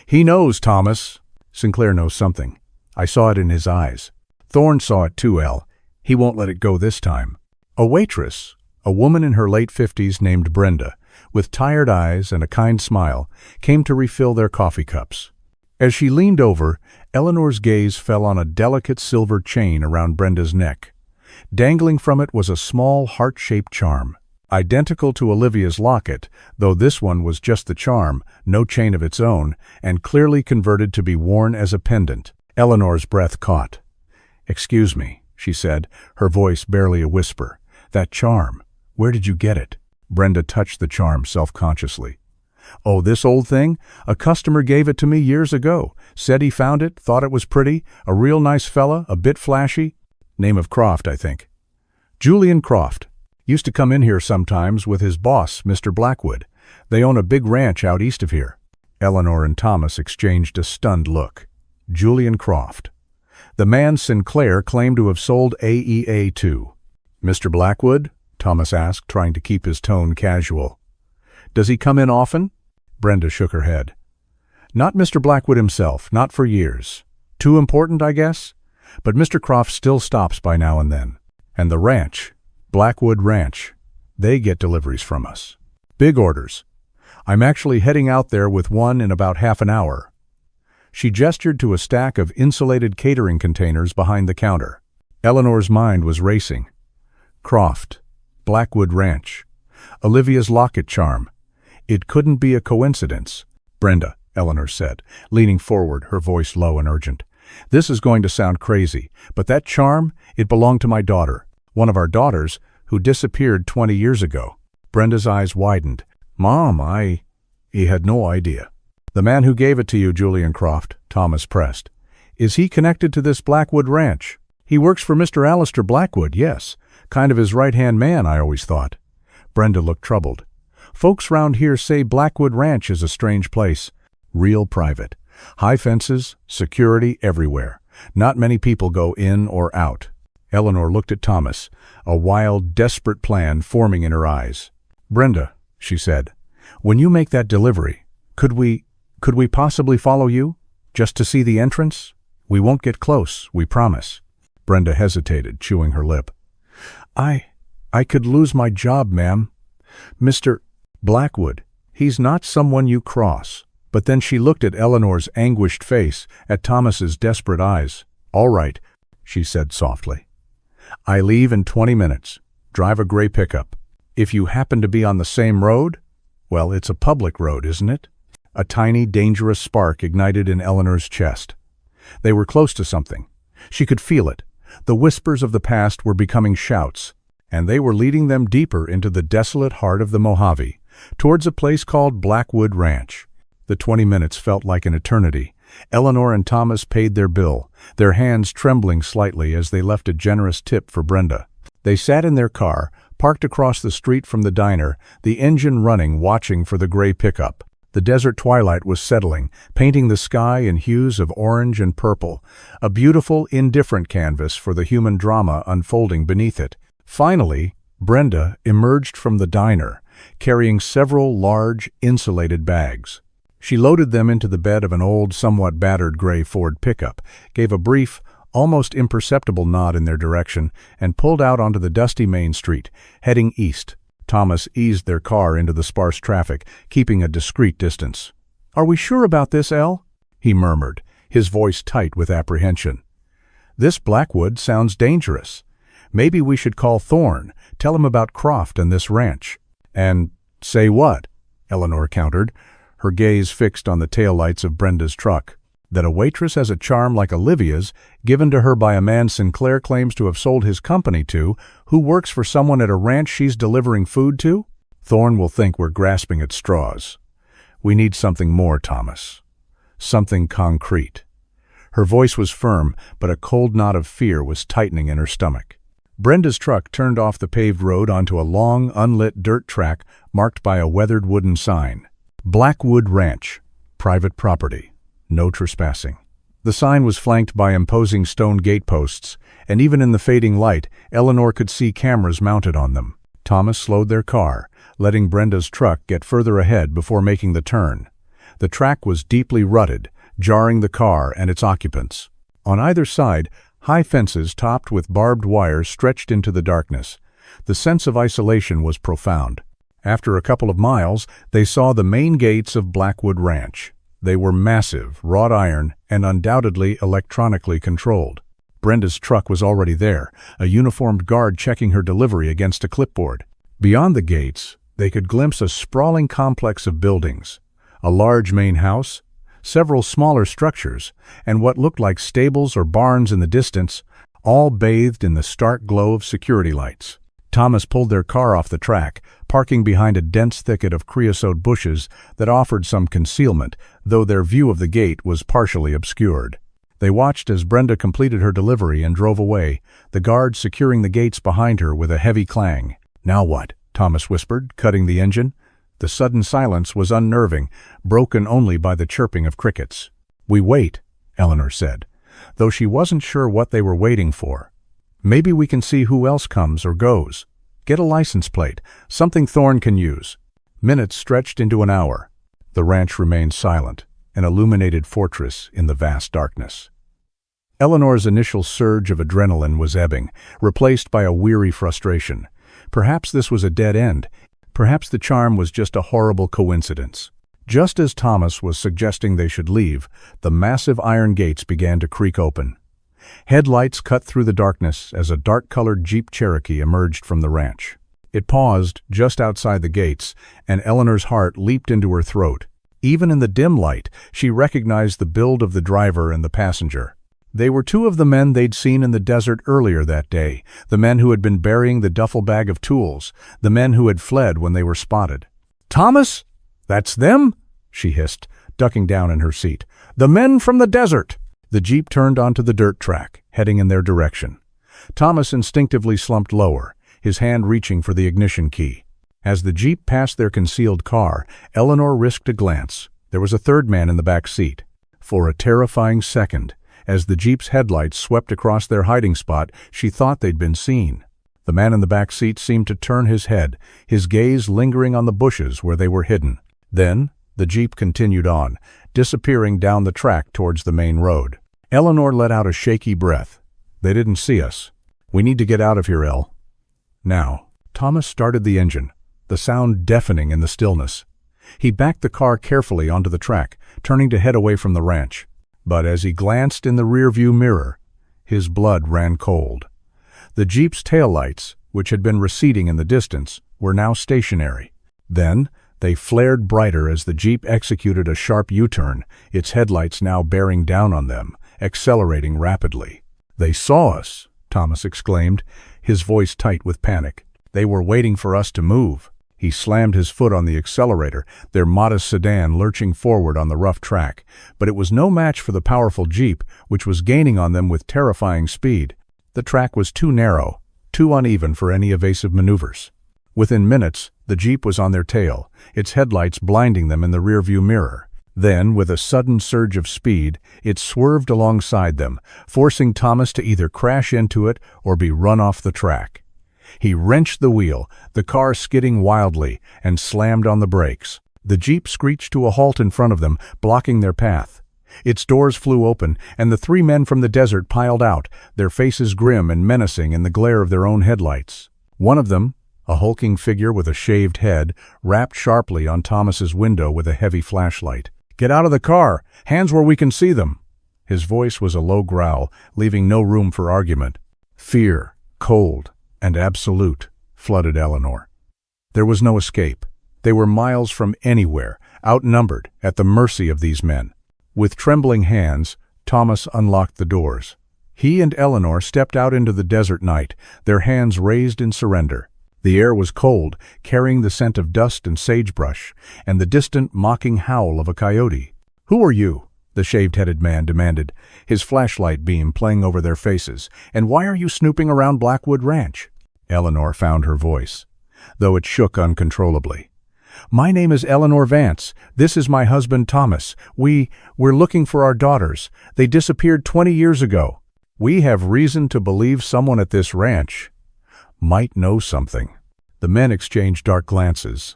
"He knows, Thomas." "Sinclair knows something. I saw it in his eyes." "Thorne saw it too, El. He won't let it go this time." A waitress, a woman in her late 50s named Brenda, with tired eyes and a kind smile, came to refill their coffee cups. As she leaned over, Eleanor's gaze fell on a delicate silver chain around Brenda's neck. Dangling from it was a small heart-shaped charm. Identical to Olivia's locket, though this one was just the charm, no chain of its own, and clearly converted to be worn as a pendant. Eleanor's breath caught. "Excuse me," she said, her voice barely a whisper. "That charm, where did you get it?" Brenda touched the charm self-consciously. "Oh, this old thing? A customer gave it to me years ago. Said he found it, thought it was pretty, a real nice fella, a bit flashy. Name of Croft, I think." "Julian Croft. Used to come in here sometimes with his boss, Mr. Blackwood. They own a big ranch out east of here." Eleanor and Thomas exchanged a stunned look. Julian Croft. The man Sinclair claimed to have sold AEA to. "Mr. Blackwood?" Thomas asked, trying to keep his tone casual. "Does he come in often?" Brenda shook her head. "Not Mr. Blackwood himself, not for years. Too important, I guess? But Mr. Croft still stops by now and then. And the ranch, Blackwood Ranch, they get deliveries from us. Big orders. I'm actually heading out there with one in about half an hour." She gestured to a stack of insulated catering containers behind the counter. Eleanor's mind was racing. Croft, Blackwood Ranch, Olivia's locket charm. It couldn't be a coincidence. "Brenda," Eleanor said, leaning forward, her voice low and urgent. "This is going to sound crazy, but that charm, it belonged to my daughter. One of our daughters, who disappeared 20 years ago." Brenda's eyes widened. "Mom, He had no idea." "The man who gave it to you, Julian Croft," Thomas pressed. "Is he connected to this Blackwood Ranch?" "He works for Mr. Alistair Blackwood, yes. Kind of his right-hand man, I always thought." Brenda looked troubled. "Folks round here say Blackwood Ranch is a strange place. Real private. High fences, security everywhere. Not many people go in or out." Eleanor looked at Thomas, a wild, desperate plan forming in her eyes. "Brenda," she said, "when you make that delivery, could we possibly follow you? Just to see the entrance? We won't get close, we promise." Brenda hesitated, chewing her lip. I could lose my job, ma'am. Mr. Blackwood, he's not someone you cross." But then she looked at Eleanor's anguished face, at Thomas's desperate eyes. "All right, she said softly. "I leave in 20 minutes. Drive a gray pickup. If you happen to be on the same road, well, it's a public road, isn't it?" A tiny, dangerous spark ignited in Eleanor's chest. They were close to something. She could feel it. The whispers of the past were becoming shouts, and they were leading them deeper into the desolate heart of the Mojave, towards a place called Blackwood Ranch. The 20 minutes felt like an eternity. Eleanor and Thomas paid their bill, their hands trembling slightly as they left a generous tip for Brenda. They sat in their car, parked across the street from the diner, the engine running, watching for the gray pickup. The desert twilight was settling, painting the sky in hues of orange and purple, a beautiful, indifferent canvas for the human drama unfolding beneath it. Finally, Brenda emerged from the diner, carrying several large, insulated bags. She loaded them into the bed of an old, somewhat battered gray Ford pickup, gave a brief, almost imperceptible nod in their direction, and pulled out onto the dusty main street, heading east. Thomas eased their car into the sparse traffic, keeping a discreet distance. "Are we sure about this, Elle?" he murmured, his voice tight with apprehension. "This Blackwood sounds dangerous. Maybe we should call Thorne, tell him about Croft and this ranch." "And say what?" Eleanor countered, her gaze fixed on the taillights of Brenda's truck. "That a waitress has a charm like Olivia's, given to her by a man Sinclair claims to have sold his company to, who works for someone at a ranch she's delivering food to? Thorne will think we're grasping at straws. We need something more, Thomas. Something concrete." Her voice was firm, but a cold knot of fear was tightening in her stomach. Brenda's truck turned off the paved road onto a long, unlit dirt track marked by a weathered wooden sign. Blackwood Ranch, private property. No trespassing. The sign was flanked by imposing stone gateposts, and even in the fading light, Eleanor could see cameras mounted on them. Thomas slowed their car, letting Brenda's truck get further ahead before making the turn. The track was deeply rutted, jarring the car and its occupants. On either side, high fences topped with barbed wire stretched into the darkness. The sense of isolation was profound. After a couple of miles, they saw the main gates of Blackwood Ranch. They were massive, wrought iron, and undoubtedly electronically controlled. Brenda's truck was already there, a uniformed guard checking her delivery against a clipboard. Beyond the gates, they could glimpse a sprawling complex of buildings, a large main house, several smaller structures, and what looked like stables or barns in the distance, all bathed in the stark glow of security lights. Thomas pulled their car off the track, parking behind a dense thicket of creosote bushes that offered some concealment, though their view of the gate was partially obscured. They watched as Brenda completed her delivery and drove away, the guard securing the gates behind her with a heavy clang. "Now what?" Thomas whispered, cutting the engine. The sudden silence was unnerving, broken only by the chirping of crickets. "We wait," Eleanor said, though she wasn't sure what they were waiting for. "Maybe we can see who else comes or goes. Get a license plate, something Thorne can use." Minutes stretched into an hour. The ranch remained silent, an illuminated fortress in the vast darkness. Eleanor's initial surge of adrenaline was ebbing, replaced by a weary frustration. Perhaps this was a dead end. Perhaps the charm was just a horrible coincidence. Just as Thomas was suggesting they should leave, the massive iron gates began to creak open. Headlights cut through the darkness as a dark-colored Jeep Cherokee emerged from the ranch. It paused just outside the gates, and Eleanor's heart leaped into her throat. Even in the dim light, she recognized the build of the driver and the passenger. They were two of the men they'd seen in the desert earlier that day, the men who had been burying the duffel bag of tools, the men who had fled when they were spotted. "Thomas? That's them?" she hissed, ducking down in her seat. "The men from the desert!" The Jeep turned onto the dirt track, heading in their direction. Thomas instinctively slumped lower, his hand reaching for the ignition key. As the Jeep passed their concealed car, Eleanor risked a glance. There was a third man in the back seat. For a terrifying second, as the Jeep's headlights swept across their hiding spot, she thought they'd been seen. The man in the back seat seemed to turn his head, his gaze lingering on the bushes where they were hidden. Then, the Jeep continued on, disappearing down the track towards the main road. Eleanor let out a shaky breath. "They didn't see us. We need to get out of here, Elle." Now. Thomas started the engine, the sound deafening in the stillness. He backed the car carefully onto the track, turning to head away from the ranch. But as he glanced in the rearview mirror, His blood ran cold. The Jeep's taillights, which had been receding in the distance, were now stationary. Then, they flared brighter as the Jeep executed a sharp U-turn, its headlights now bearing down on them, accelerating rapidly. "They saw us," Thomas exclaimed, his voice tight with panic. "They were waiting for us to move." He slammed his foot on the accelerator, their modest sedan lurching forward on the rough track, but it was no match for the powerful Jeep, which was gaining on them with terrifying speed. The track was too narrow, too uneven for any evasive maneuvers. Within minutes, the Jeep was on their tail, its headlights blinding them in the rearview mirror. Then, with a sudden surge of speed, it swerved alongside them, forcing Thomas to either crash into it or be run off the track. He wrenched the wheel, the car skidding wildly, and slammed on the brakes. The Jeep screeched to a halt in front of them, blocking their path. Its doors flew open, and the three men from the desert piled out, their faces grim and menacing in the glare of their own headlights. One of them, a hulking figure with a shaved head, rapped sharply on Thomas's window with a heavy flashlight. "Get out of the car! Hands where we can see them!" His voice was a low growl, leaving no room for argument. Fear, cold, and absolute, flooded Eleanor. There was no escape. They were miles from anywhere, outnumbered, at the mercy of these men. With trembling hands, Thomas unlocked the doors. He and Eleanor stepped out into the desert night, their hands raised in surrender. The air was cold, carrying the scent of dust and sagebrush, and the distant, mocking howl of a coyote. "Who are you?" the shaved-headed man demanded, his flashlight beam playing over their faces. "And why are you snooping around Blackwood Ranch?" Eleanor found her voice, though it shook uncontrollably. "My name is Eleanor Vance. This is my husband Thomas. We're looking for our daughters. They disappeared 20 years ago. We have reason to believe someone at this ranch might know something." The men exchanged dark glances.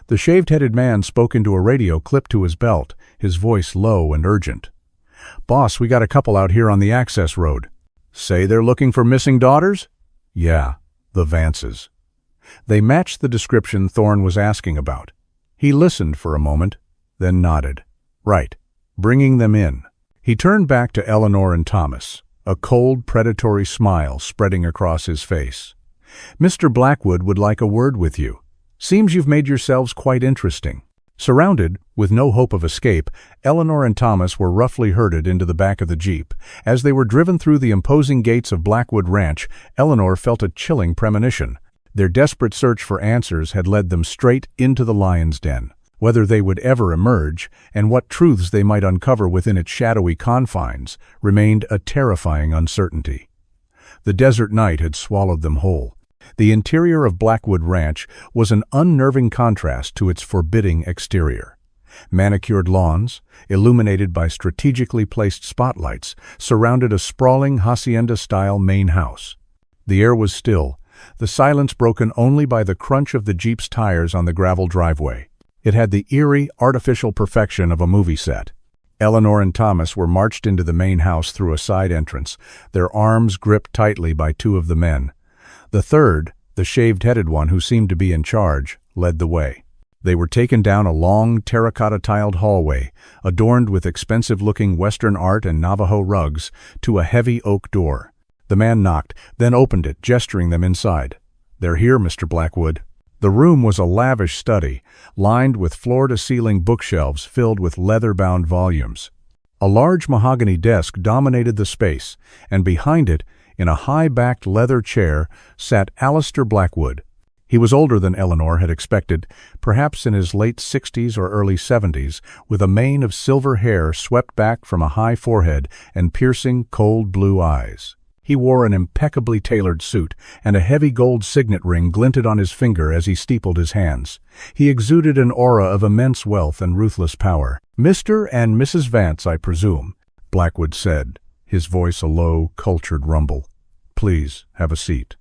The shaved-headed man spoke into a radio clipped to his belt, his voice low and urgent. "Boss, we got a couple out here on the access road." "Say they're looking for missing daughters?" "Yeah, the Vances." They matched the description Thorne was asking about. He listened for a moment, then nodded. "Right, bringing them in." He turned back to Eleanor and Thomas, a cold, predatory smile spreading across his face. "Mr. Blackwood would like a word with you. Seems you've made yourselves quite interesting." Surrounded, with no hope of escape, Eleanor and Thomas were roughly herded into the back of the Jeep. As they were driven through the imposing gates of Blackwood Ranch, Eleanor felt a chilling premonition. Their desperate search for answers had led them straight into the lion's den. Whether they would ever emerge, and what truths they might uncover within its shadowy confines, remained a terrifying uncertainty. The desert night had swallowed them whole. The interior of Blackwood Ranch was an unnerving contrast to its forbidding exterior. Manicured lawns, illuminated by strategically placed spotlights, surrounded a sprawling hacienda-style main house. The air was still, the silence broken only by the crunch of the Jeep's tires on the gravel driveway. It had the eerie, artificial perfection of a movie set. Eleanor and Thomas were marched into the main house through a side entrance, their arms gripped tightly by two of the men. The third, the shaved-headed one who seemed to be in charge, led the way. They were taken down a long, terracotta-tiled hallway, adorned with expensive-looking Western art and Navajo rugs, to a heavy oak door. The man knocked, then opened it, gesturing them inside. "They're here, Mr. Blackwood." The room was a lavish study, lined with floor-to-ceiling bookshelves filled with leather-bound volumes. A large mahogany desk dominated the space, and behind it, in a high-backed leather chair, sat Alistair Blackwood. He was older than Eleanor had expected, perhaps in his late 60s or early 70s, with a mane of silver hair swept back from a high forehead and piercing, cold blue eyes. He wore an impeccably tailored suit, and a heavy gold signet ring glinted on his finger as he steepled his hands. He exuded an aura of immense wealth and ruthless power. "Mr. and Mrs. Vance, I presume," Blackwood said, his voice a low, cultured rumble. "Please, have a seat."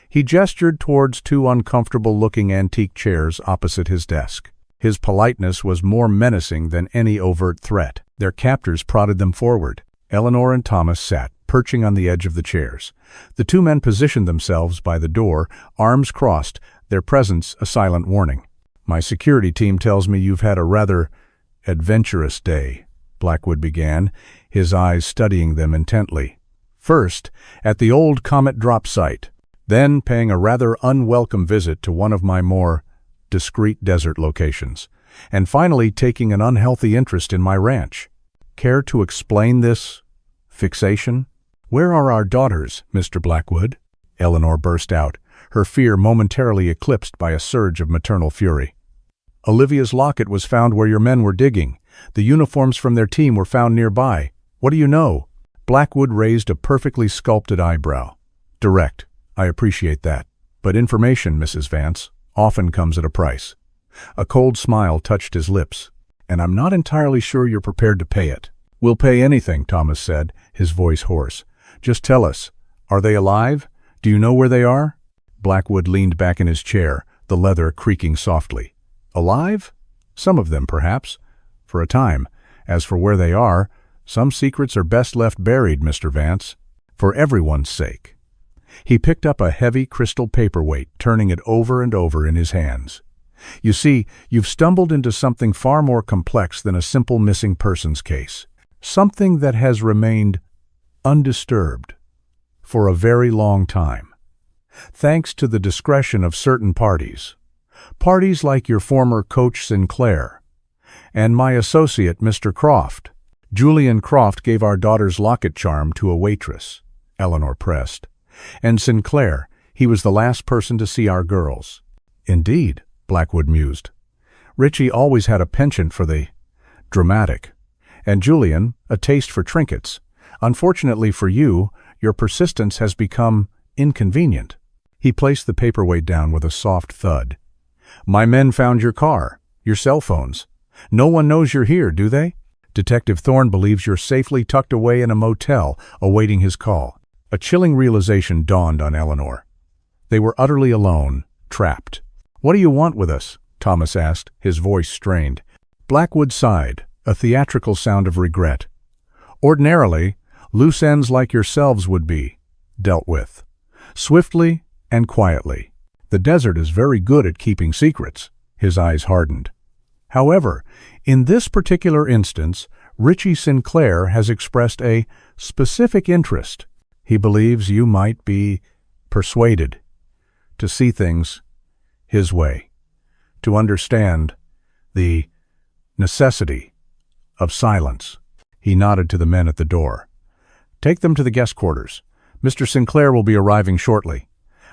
He gestured towards two uncomfortable-looking antique chairs opposite his desk. His politeness was more menacing than any overt threat. Their captors prodded them forward. Eleanor and Thomas sat, perching on the edge of the chairs. The two men positioned themselves by the door, arms crossed, their presence a silent warning. "My security team tells me you've had a rather adventurous day," Blackwood began, his eyes studying them intently. First, at the old comet drop site, then paying a rather unwelcome visit to one of my more discreet desert locations, and finally taking an unhealthy interest in my ranch. Care to explain this fixation? Where are our daughters, Mr. Blackwood? Eleanor burst out, her fear momentarily eclipsed by a surge of maternal fury. Olivia's locket was found where your men were digging. The uniforms from their team were found nearby. What do you know? Blackwood raised a perfectly sculpted eyebrow. Direct. I appreciate that. But information, Mrs. Vance, often comes at a price. A cold smile touched his lips, and I'm not entirely sure you're prepared to pay it. We'll pay anything, Thomas said, his voice hoarse. Just tell us, are they alive? Do you know where they are? Blackwood leaned back in his chair, the leather creaking softly. Alive? Some of them, perhaps. For a time. As for where they are, some secrets are best left buried, Mr. Vance. For everyone's sake. He picked up a heavy crystal paperweight, turning it over and over in his hands. You see, you've stumbled into something far more complex than a simple missing persons case. Something that has remained undisturbed for a very long time, thanks to the discretion of certain parties. Parties like your former coach Sinclair and my associate, Mr. Croft. Julian Croft gave our daughter's locket charm to a waitress, Eleanor pressed. And Sinclair, he was the last person to see our girls. Indeed, Blackwood mused. Richie always had a penchant for the dramatic, and Julian, a taste for trinkets. Unfortunately for you, your persistence has become inconvenient. He placed the paperweight down with a soft thud. My men found your car, your cell phones. No one knows you're here, do they? Detective Thorne believes you're safely tucked away in a motel, awaiting his call. A chilling realization dawned on Eleanor. They were utterly alone, trapped. What do you want with us? Thomas asked, his voice strained. Blackwood sighed, a theatrical sound of regret. Ordinarily, loose ends like yourselves would be dealt with, swiftly and quietly. The desert is very good at keeping secrets. His eyes hardened. However, in this particular instance, Richie Sinclair has expressed a specific interest. He believes you might be persuaded to see things his way, to understand the necessity of silence. He nodded to the men at the door. Take them to the guest quarters. Mr. Sinclair will be arriving shortly.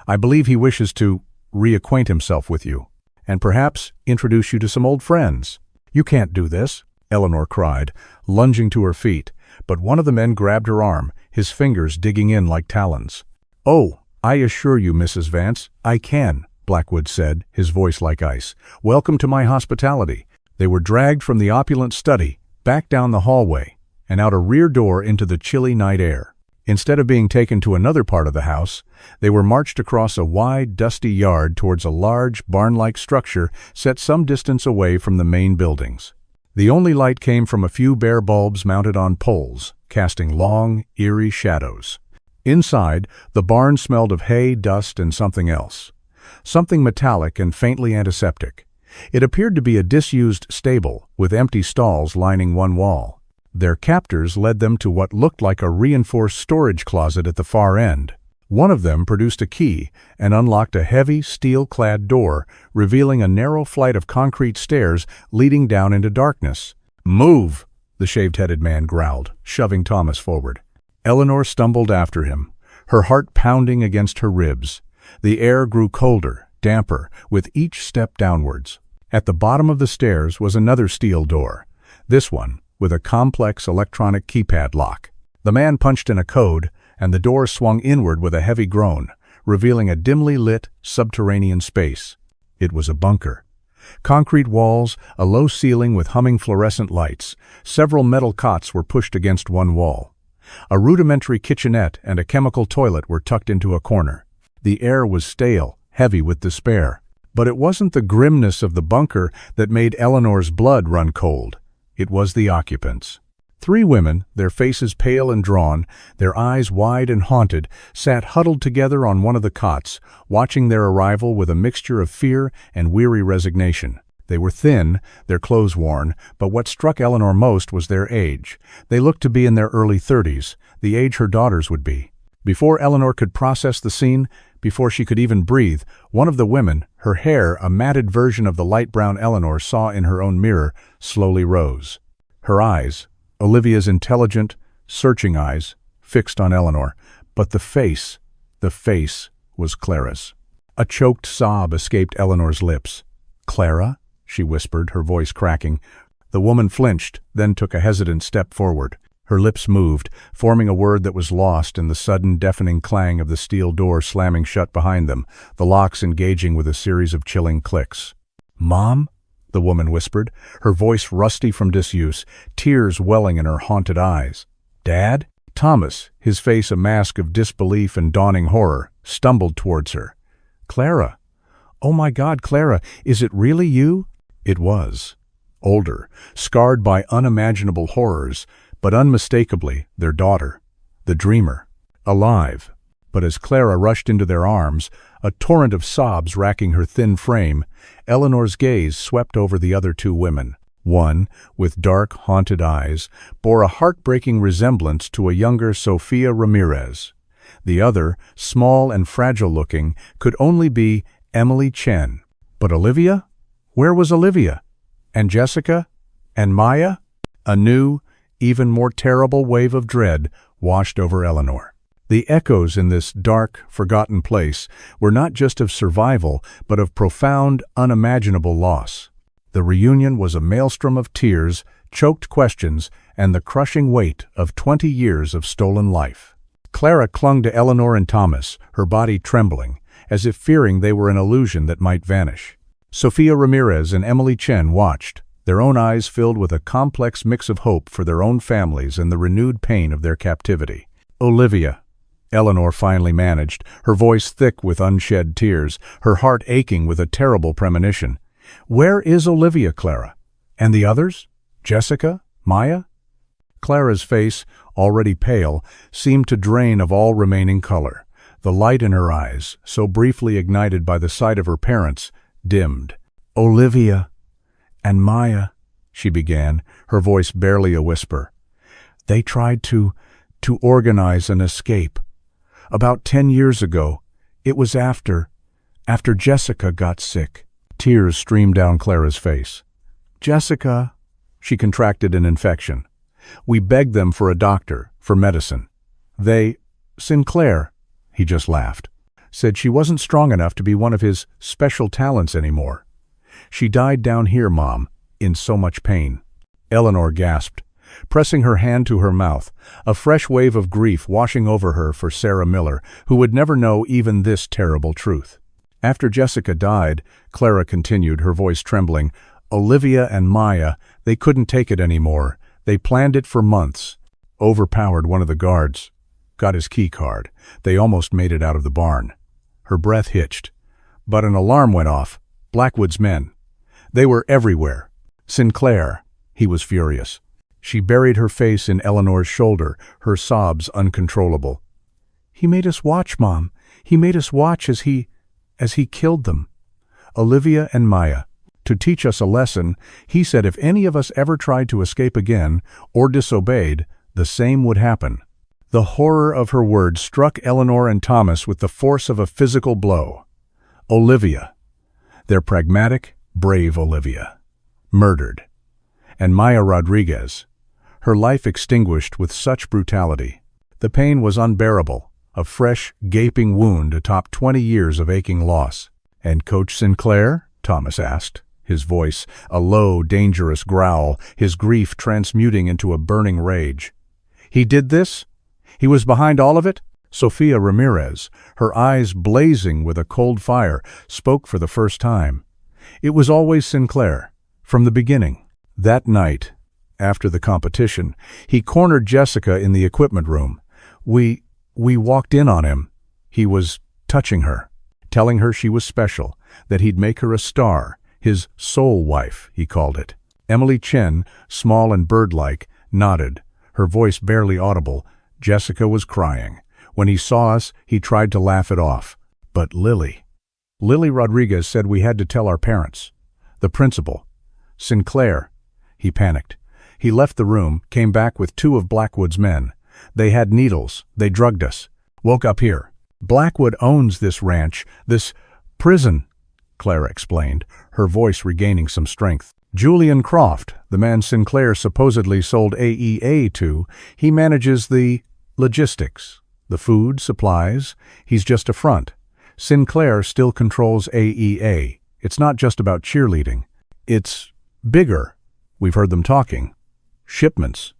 I believe he wishes to reacquaint himself with you, and perhaps introduce you to some old friends. You can't do this, Eleanor cried, lunging to her feet, but one of the men grabbed her arm, his fingers digging in like talons. Oh, I assure you, Mrs. Vance, I can, Blackwood said, his voice like ice. Welcome to my hospitality. They were dragged from the opulent study, back down the hallway, and out a rear door into the chilly night air. Instead of being taken to another part of the house, they were marched across a wide, dusty yard towards a large, barn-like structure set some distance away from the main buildings. The only light came from a few bare bulbs mounted on poles, casting long, eerie shadows. Inside, the barn smelled of hay, dust, and something else. Something metallic and faintly antiseptic. It appeared to be a disused stable, with empty stalls lining one wall. Their captors led them to what looked like a reinforced storage closet at the far end. One of them produced a key and unlocked a heavy, steel-clad door, revealing a narrow flight of concrete stairs leading down into darkness. "Move!" the shaved-headed man growled, shoving Thomas forward. Eleanor stumbled after him, her heart pounding against her ribs. The air grew colder, damper, with each step downwards. At the bottom of the stairs was another steel door, this one with a complex electronic keypad lock. The man punched in a code, and the door swung inward with a heavy groan, revealing a dimly lit, subterranean space. It was a bunker. Concrete walls, a low ceiling with humming fluorescent lights. Several metal cots were pushed against one wall. A rudimentary kitchenette and a chemical toilet were tucked into a corner. The air was stale, heavy with despair. But it wasn't the grimness of the bunker that made Eleanor's blood run cold. It was the occupants. 3 women, their faces pale and drawn, their eyes wide and haunted, sat huddled together on one of the cots, watching their arrival with a mixture of fear and weary resignation. They were thin, their clothes worn, but what struck Eleanor most was their age. They looked to be in their early 30s, the age her daughters would be. Before Eleanor could process the scene, before she could even breathe, one of the women, her hair a matted version of the light brown Eleanor saw in her own mirror, slowly rose. Her eyes, Olivia's intelligent, searching eyes, fixed on Eleanor, but the face was Clara's. A choked sob escaped Eleanor's lips. "Clara?" she whispered, her voice cracking. The woman flinched, then took a hesitant step forward. Her lips moved, forming a word that was lost in the sudden, deafening clang of the steel door slamming shut behind them, the locks engaging with a series of chilling clicks. "Mom?" the woman whispered, her voice rusty from disuse, tears welling in her haunted eyes. "Dad?" Thomas, his face a mask of disbelief and dawning horror, stumbled towards her. "Clara! Oh my God, Clara, is it really you?" It was. Older, scarred by unimaginable horrors, but unmistakably their daughter, the dreamer, alive. But as Clara rushed into their arms, a torrent of sobs racking her thin frame, Eleanor's gaze swept over the other two women. One, with dark, haunted eyes, bore a heartbreaking resemblance to a younger Sophia Ramirez. The other, small and fragile-looking, could only be Emily Chen. But Olivia? Where was Olivia? And Jessica? And Maya? A new, even more terrible wave of dread washed over Eleanor. The echoes in this dark, forgotten place were not just of survival, but of profound, unimaginable loss. The reunion was a maelstrom of tears, choked questions, and the crushing weight of 20 years of stolen life. Clara clung to Eleanor and Thomas, her body trembling, as if fearing they were an illusion that might vanish. Sophia Ramirez and Emily Chen watched, their own eyes filled with a complex mix of hope for their own families and the renewed pain of their captivity. "Olivia," Eleanor finally managed, her voice thick with unshed tears, her heart aching with a terrible premonition. "Where is Olivia, Clara? And the others? Jessica? Maya?" Clara's face, already pale, seemed to drain of all remaining color. The light in her eyes, so briefly ignited by the sight of her parents, dimmed. "Olivia and Maya," she began, her voice barely a whisper. "They tried to organize an escape. About 10 years ago, it was after Jessica got sick." Tears streamed down Clara's face. "Jessica," she contracted an infection. "We begged them for a doctor, for medicine. Sinclair," he just laughed, "said she wasn't strong enough to be one of his special talents anymore. She died down here, Mom, in so much pain." Eleanor gasped, pressing her hand to her mouth, a fresh wave of grief washing over her for Sarah Miller, who would never know even this terrible truth. "After Jessica died," Clara continued, her voice trembling, "Olivia and Maya, they couldn't take it anymore. They planned it for months. Overpowered one of the guards. Got his key card. They almost made it out of the barn." Her breath hitched. But an alarm went off. Blackwood's men. They were everywhere. "Sinclair," he was furious. She buried her face in Eleanor's shoulder, her sobs uncontrollable. "He made us watch, Mom. He made us watch as he killed them. Olivia and Maya. To teach us a lesson, he said if any of us ever tried to escape again, or disobeyed, the same would happen." The horror of her words struck Eleanor and Thomas with the force of a physical blow. Olivia. Their pragmatic, brave Olivia. Murdered. And Maya Rodriguez. Her life extinguished with such brutality. The pain was unbearable, a fresh, gaping wound atop 20 years of aching loss. "And Coach Sinclair?" Thomas asked, his voice a low, dangerous growl, his grief transmuting into a burning rage. "He did this? He was behind all of it?" Sophia Ramirez, her eyes blazing with a cold fire, spoke for the first time. "It was always Sinclair, from the beginning." That night, after the competition, he cornered Jessica in the equipment room. We walked in on him. He was touching her, telling her she was special, that he'd make her a star, his soul wife, he called it. Emily Chen, small and bird-like, nodded, her voice barely audible. Jessica was crying. When he saw us, he tried to laugh it off. But Lily Rodriguez said we had to tell our parents. The principal. Sinclair. He panicked. He left the room, came back with 2 of Blackwood's men. They had needles. They drugged us. Woke up here. Blackwood owns this ranch, this prison, Clara explained, her voice regaining some strength. Julian Croft, the man Sinclair supposedly sold AEA to, he manages the logistics, the food, supplies. He's just a front. Sinclair still controls AEA. It's not just about cheerleading. It's bigger. We've heard them talking. Shipments.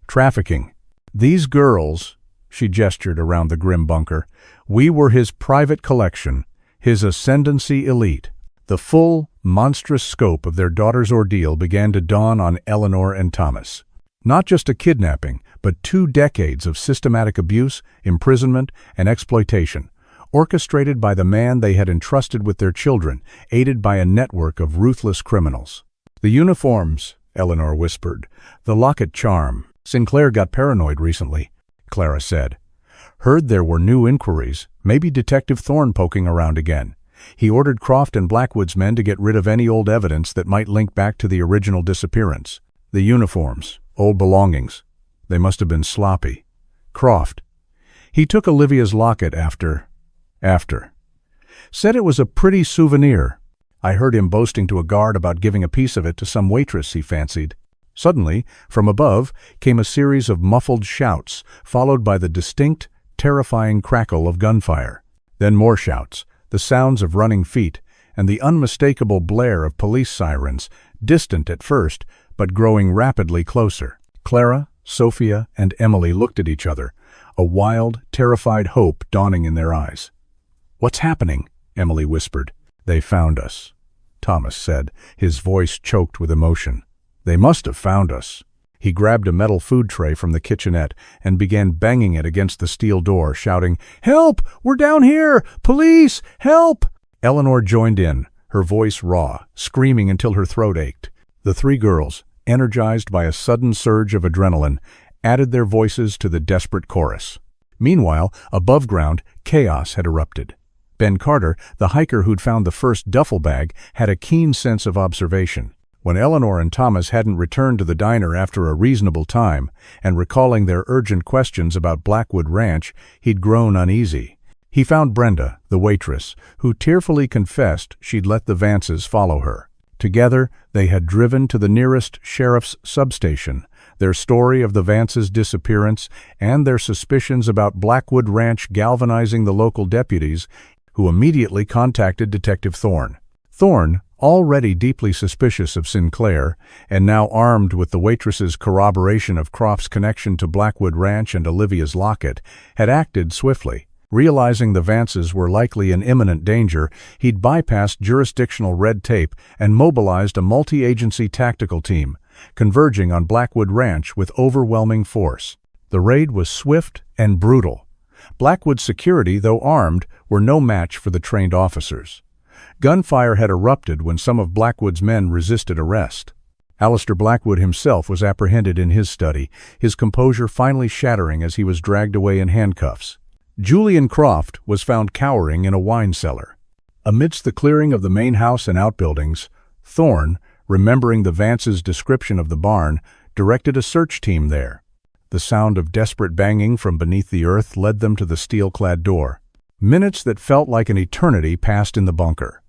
Trafficking. These girls, she gestured around the grim bunker, we were his private collection, his ascendancy elite. The full, monstrous scope of their daughter's ordeal began to dawn on Eleanor and Thomas. Not just a kidnapping, but 2 decades of systematic abuse, imprisonment, and exploitation, orchestrated by the man they had entrusted with their children, aided by a network of ruthless criminals. The uniforms, Eleanor whispered. The locket charm. Sinclair got paranoid recently, Clara said. Heard there were new inquiries, maybe Detective Thorne poking around again. He ordered Croft and Blackwood's men to get rid of any old evidence that might link back to the original disappearance. The uniforms, old belongings. They must have been sloppy. Croft. He took Olivia's locket after. Said it was a pretty souvenir. I heard him boasting to a guard about giving a piece of it to some waitress he fancied. Suddenly, from above, came a series of muffled shouts, followed by the distinct, terrifying crackle of gunfire. Then more shouts, the sounds of running feet, and the unmistakable blare of police sirens, distant at first, but growing rapidly closer. Clara, Sophia, and Emily looked at each other, a wild, terrified hope dawning in their eyes. "What's happening?" Emily whispered. "They found us," Thomas said, his voice choked with emotion. "They must have found us." He grabbed a metal food tray from the kitchenette and began banging it against the steel door, shouting, "Help! We're down here! Police! Help!" Eleanor joined in, her voice raw, screaming until her throat ached. The 3 girls, energized by a sudden surge of adrenaline, added their voices to the desperate chorus. Meanwhile, above ground, chaos had erupted. Ben Carter, the hiker who'd found the first duffel bag, had a keen sense of observation. When Eleanor and Thomas hadn't returned to the diner after a reasonable time, and recalling their urgent questions about Blackwood Ranch, he'd grown uneasy. He found Brenda, the waitress, who tearfully confessed she'd let the Vances follow her. Together, they had driven to the nearest sheriff's substation, their story of the Vances' disappearance and their suspicions about Blackwood Ranch galvanizing the local deputies, who immediately contacted Detective Thorne. Thorne, already deeply suspicious of Sinclair, and now armed with the waitress's corroboration of Croft's connection to Blackwood Ranch and Olivia's locket, had acted swiftly. Realizing the Vances were likely in imminent danger, he'd bypassed jurisdictional red tape and mobilized a multi-agency tactical team, converging on Blackwood Ranch with overwhelming force. The raid was swift and brutal. Blackwood's security, though armed, were no match for the trained officers. Gunfire had erupted when some of Blackwood's men resisted arrest. Alistair Blackwood himself was apprehended in his study, his composure finally shattering as he was dragged away in handcuffs. Julian Croft was found cowering in a wine cellar. Amidst the clearing of the main house and outbuildings, Thorne, remembering the Vances' description of the barn, directed a search team there. The sound of desperate banging from beneath the earth led them to the steel-clad door. Minutes that felt like an eternity passed in the bunker.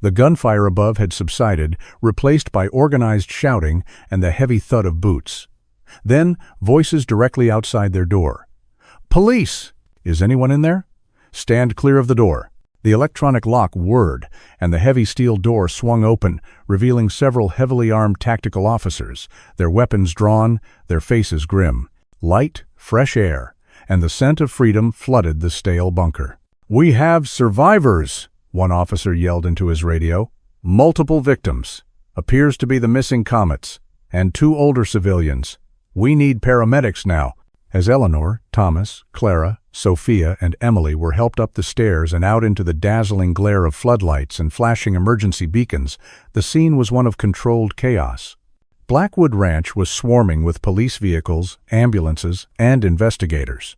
The gunfire above had subsided, replaced by organized shouting and the heavy thud of boots. Then, voices directly outside their door. "Police! Is anyone in there? Stand clear of the door." The electronic lock whirred, and the heavy steel door swung open, revealing several heavily armed tactical officers, their weapons drawn, their faces grim. Light, fresh air, and the scent of freedom flooded the stale bunker. "We have survivors!" one officer yelled into his radio. "Multiple victims. Appears to be the missing Comets. And 2 older civilians. We need paramedics now." As Eleanor, Thomas, Clara, Sophia, and Emily were helped up the stairs and out into the dazzling glare of floodlights and flashing emergency beacons, the scene was one of controlled chaos. Blackwood Ranch was swarming with police vehicles, ambulances, and investigators.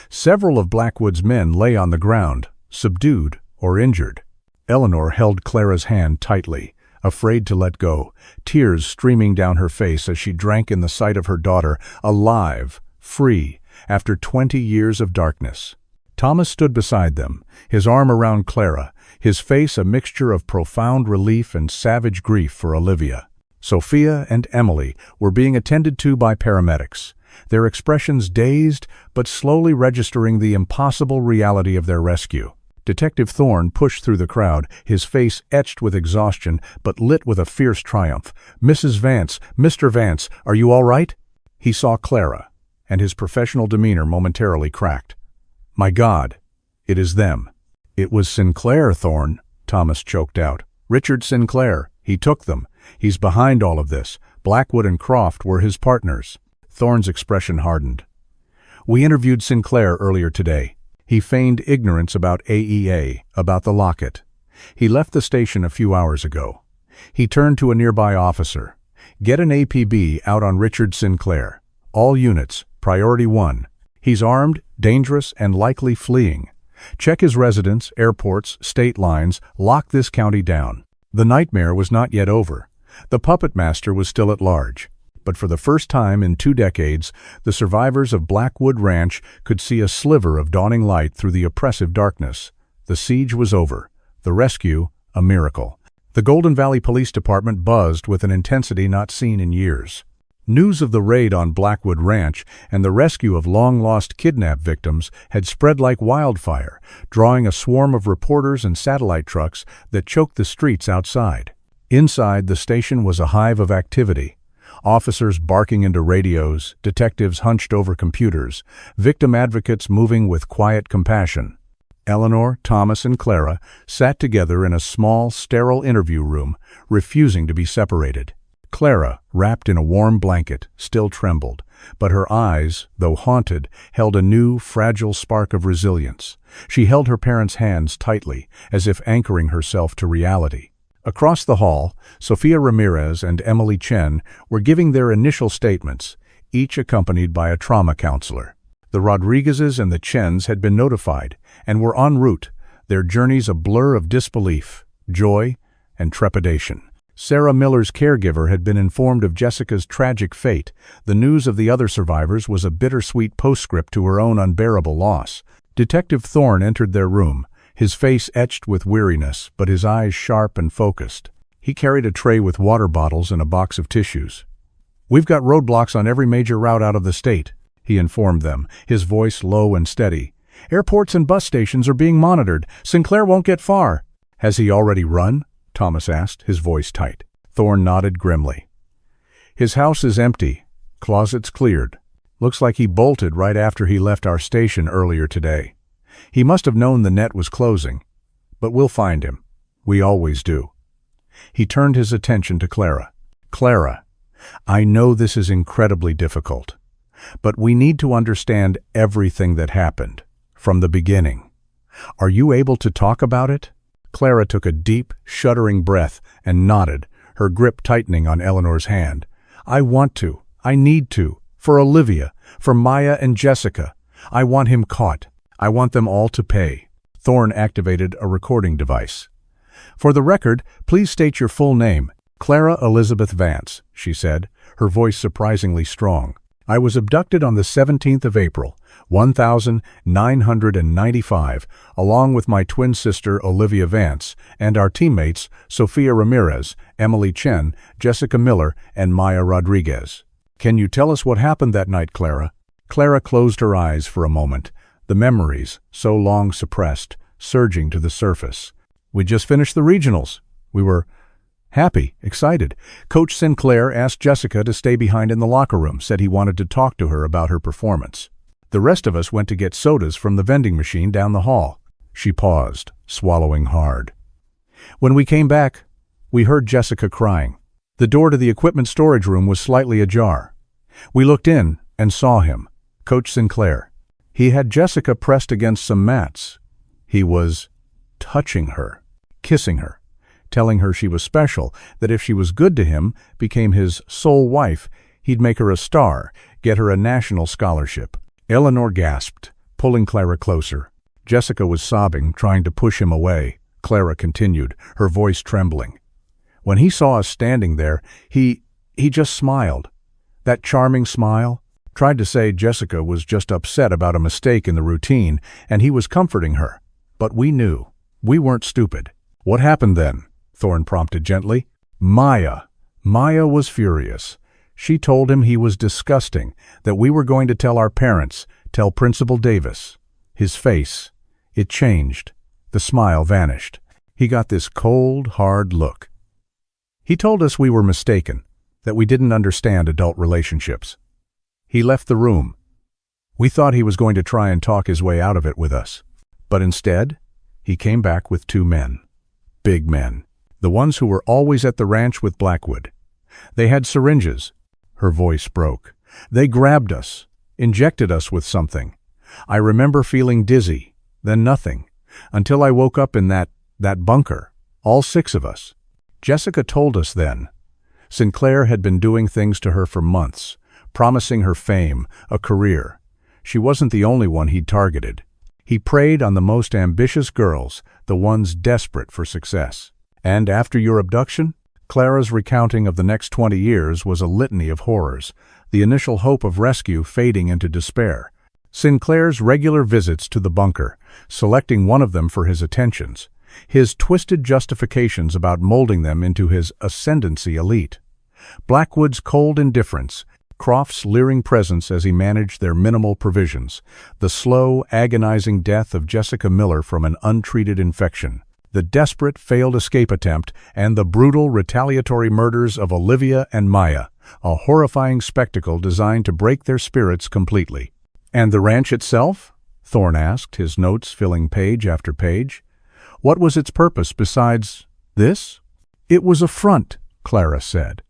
Several of Blackwood's men lay on the ground, subdued or injured. Eleanor held Clara's hand tightly, afraid to let go, tears streaming down her face as she drank in the sight of her daughter, alive, free, after 20 years of darkness. Thomas stood beside them, his arm around Clara, his face a mixture of profound relief and savage grief for Olivia. Sophia and Emily were being attended to by paramedics, their expressions dazed but slowly registering the impossible reality of their rescue. Detective Thorne pushed through the crowd, his face etched with exhaustion but lit with a fierce triumph. "Mrs. Vance, Mr. Vance, are you all right?" He saw Clara, and his professional demeanor momentarily cracked. "My God, it is them." "It was Sinclair, Thorne," Thomas choked out. "Richard Sinclair. He took them. He's behind all of this. Blackwood and Croft were his partners." Thorne's expression hardened. "We interviewed Sinclair earlier today. He feigned ignorance about AEA, about the locket. He left the station a few hours ago." He turned to a nearby officer. "Get an APB out on Richard Sinclair. All units, priority 1. He's armed, dangerous, and likely fleeing. Check his residence, airports, state lines, lock this county down." The nightmare was not yet over. The puppet master was still at large. But for the first time in 2 decades, the survivors of Blackwood Ranch could see a sliver of dawning light through the oppressive darkness. The siege was over. The rescue, a miracle. The Golden Valley Police Department buzzed with an intensity not seen in years. News of the raid on Blackwood Ranch and the rescue of long-lost kidnap victims had spread like wildfire, drawing a swarm of reporters and satellite trucks that choked the streets outside. Inside, the station was a hive of activity. Officers barking into radios, detectives hunched over computers, victim advocates moving with quiet compassion. Eleanor, Thomas, and Clara sat together in a small, sterile interview room, refusing to be separated. Clara, wrapped in a warm blanket, still trembled, but her eyes, though haunted, held a new, fragile spark of resilience. She held her parents' hands tightly, as if anchoring herself to reality. Across the hall, Sophia Ramirez and Emily Chen were giving their initial statements, each accompanied by a trauma counselor. The Rodriguezes and the Chens had been notified and were en route, their journeys a blur of disbelief, joy, and trepidation. Sarah Miller's caregiver had been informed of Jessica's tragic fate. The news of the other survivors was a bittersweet postscript to her own unbearable loss. Detective Thorne entered their room, his face etched with weariness, but his eyes sharp and focused. He carried a tray with water bottles and a box of tissues. "We've got roadblocks on every major route out of the state," he informed them, his voice low and steady. "Airports and bus stations are being monitored. Sinclair won't get far." "Has he already run?" Thomas asked, his voice tight. Thorne nodded grimly. "His house is empty. Closets cleared. Looks like he bolted right after he left our station earlier today. He must have known the net was closing. But we'll find him. We always do." He turned his attention to Clara. "Clara, I know this is incredibly difficult, but we need to understand everything that happened, from the beginning. Are you able to talk about it?" Clara took a deep, shuddering breath and nodded, her grip tightening on Eleanor's hand. "I want to. I need to. For Olivia, for Maya and Jessica. I want him caught. I want them all to pay." Thorne activated a recording device. "For the record, please state your full name." "Clara Elizabeth Vance," she said, her voice surprisingly strong. "I was abducted on the 17th of April, 1995, along with my twin sister Olivia Vance and our teammates Sophia Ramirez, Emily Chen, Jessica Miller, and Maya Rodriguez." "Can you tell us what happened that night, Clara?" Clara closed her eyes for a moment, the memories, so long suppressed, surging to the surface. "We just finished the regionals. We were happy, excited. Coach Sinclair asked Jessica to stay behind in the locker room, said he wanted to talk to her about her performance. The rest of us went to get sodas from the vending machine down the hall." She paused, swallowing hard. "When we came back, we heard Jessica crying. The door to the equipment storage room was slightly ajar. We looked in and saw him, Coach Sinclair. He had Jessica pressed against some mats. He was touching her, kissing her, telling her she was special, that if she was good to him, became his sole wife, he'd make her a star, get her a national scholarship. Eleanor gasped, pulling Clara closer. Jessica was sobbing, trying to push him away. Clara continued, her voice trembling. When he saw us standing there, he just smiled. That charming smile, Tried to say Jessica was just upset about a mistake in the routine, and he was comforting her. But we knew. We weren't stupid. "What happened then?" Thorne prompted gently. Maya was furious. She told him he was disgusting, that we were going to tell our parents, tell Principal Davis. His face, it changed. The smile vanished. He got this cold, hard look. He told us we were mistaken, that we didn't understand adult relationships. He left the room. We thought he was going to try and talk his way out of it with us. But instead, he came back with 2 men. Big men. The ones who were always at the ranch with Blackwood. They had syringes. Her voice broke. They grabbed us, injected us with something. I remember feeling dizzy, then nothing, until I woke up in that bunker, all 6 of us. Jessica told us then. Sinclair had been doing things to her for months, promising her fame, a career. She wasn't the only one he'd targeted. He preyed on the most ambitious girls, the ones desperate for success. And after your abduction, Clara's recounting of the next 20 years was a litany of horrors, the initial hope of rescue fading into despair. Sinclair's regular visits to the bunker, selecting one of them for his attentions, his twisted justifications about molding them into his ascendancy elite. Blackwood's cold indifference, Croft's leering presence as he managed their minimal provisions, the slow, agonizing death of Jessica Miller from an untreated infection, the desperate failed escape attempt, and the brutal retaliatory murders of Olivia and Maya, a horrifying spectacle designed to break their spirits completely. "And the ranch itself?" Thorne asked, his notes filling page after page. "What was its purpose besides this?" "It was a front," Clara said.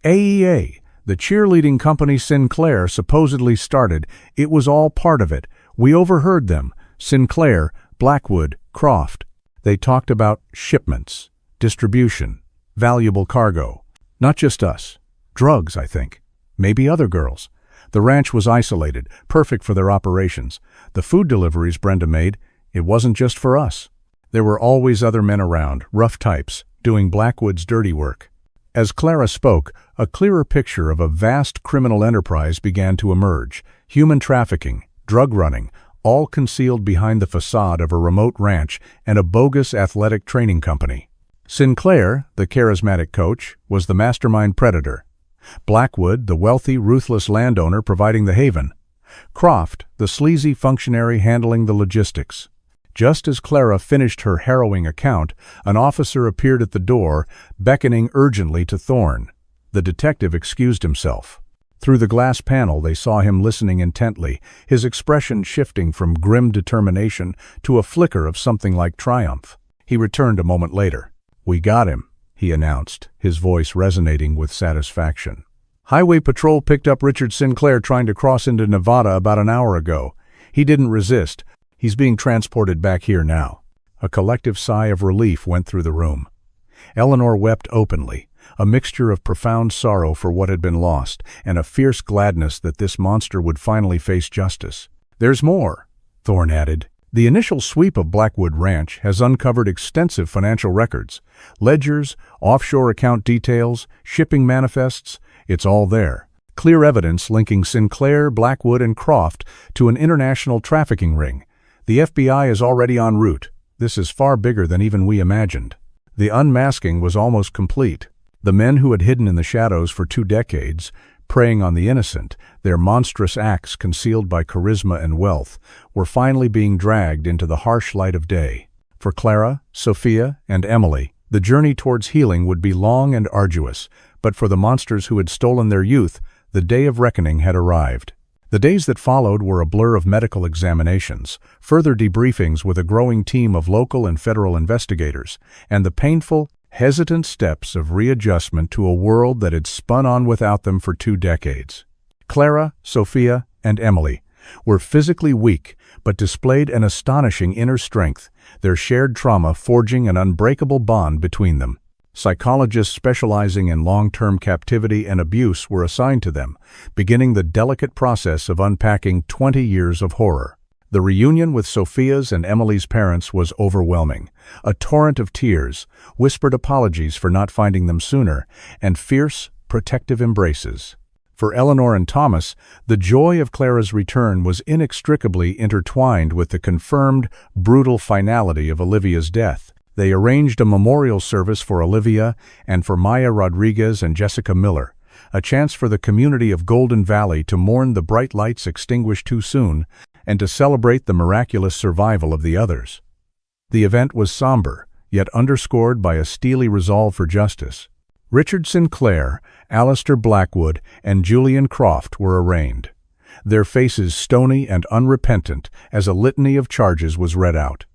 "AEA, the cheerleading company Sinclair supposedly started, it was all part of it. We overheard them, Sinclair, Blackwood, Croft. They talked about shipments, distribution, valuable cargo. Not just us. Drugs, I think. Maybe other girls. The ranch was isolated, perfect for their operations. The food deliveries Brenda made, it wasn't just for us. There were always other men around, rough types, doing Blackwood's dirty work." As Clara spoke, a clearer picture of a vast criminal enterprise began to emerge. Human trafficking, drug running, all concealed behind the facade of a remote ranch and a bogus athletic training company. Sinclair, the charismatic coach, was the mastermind predator. Blackwood, the wealthy, ruthless landowner providing the haven. Croft, the sleazy functionary handling the logistics. Just as Clara finished her harrowing account, an officer appeared at the door, beckoning urgently to Thorne. The detective excused himself. Through the glass panel they saw him listening intently, his expression shifting from grim determination to a flicker of something like triumph. He returned a moment later. "We got him," he announced, his voice resonating with satisfaction. "Highway Patrol picked up Richard Sinclair trying to cross into Nevada about an hour ago. He didn't resist. He's being transported back here now." A collective sigh of relief went through the room. Eleanor wept openly, a mixture of profound sorrow for what had been lost and a fierce gladness that this monster would finally face justice. "There's more," Thorne added. "The initial sweep of Blackwood Ranch has uncovered extensive financial records. Ledgers, offshore account details, shipping manifests, it's all there. Clear evidence linking Sinclair, Blackwood, and Croft to an international trafficking ring. The FBI is already en route. This is far bigger than even we imagined." The unmasking was almost complete. The men who had hidden in the shadows for 2 decades, preying on the innocent, their monstrous acts concealed by charisma and wealth, were finally being dragged into the harsh light of day. For Clara, Sophia, and Emily, the journey towards healing would be long and arduous, but for the monsters who had stolen their youth, the day of reckoning had arrived. The days that followed were a blur of medical examinations, further debriefings with a growing team of local and federal investigators, and the painful, hesitant steps of readjustment to a world that had spun on without them for 2 decades. Clara, Sophia, and Emily were physically weak, but displayed an astonishing inner strength, their shared trauma forging an unbreakable bond between them. Psychologists specializing in long-term captivity and abuse were assigned to them, beginning the delicate process of unpacking 20 years of horror. The reunion with Sophia's and Emily's parents was overwhelming. A torrent of tears, whispered apologies for not finding them sooner, and fierce, protective embraces. For Eleanor and Thomas, the joy of Clara's return was inextricably intertwined with the confirmed, brutal finality of Olivia's death. They arranged a memorial service for Olivia and for Maya Rodriguez and Jessica Miller, a chance for the community of Golden Valley to mourn the bright lights extinguished too soon and to celebrate the miraculous survival of the others. The event was somber, yet underscored by a steely resolve for justice. Richard Sinclair, Alistair Blackwood, and Julian Croft were arraigned, their faces stony and unrepentant as a litany of charges was read out: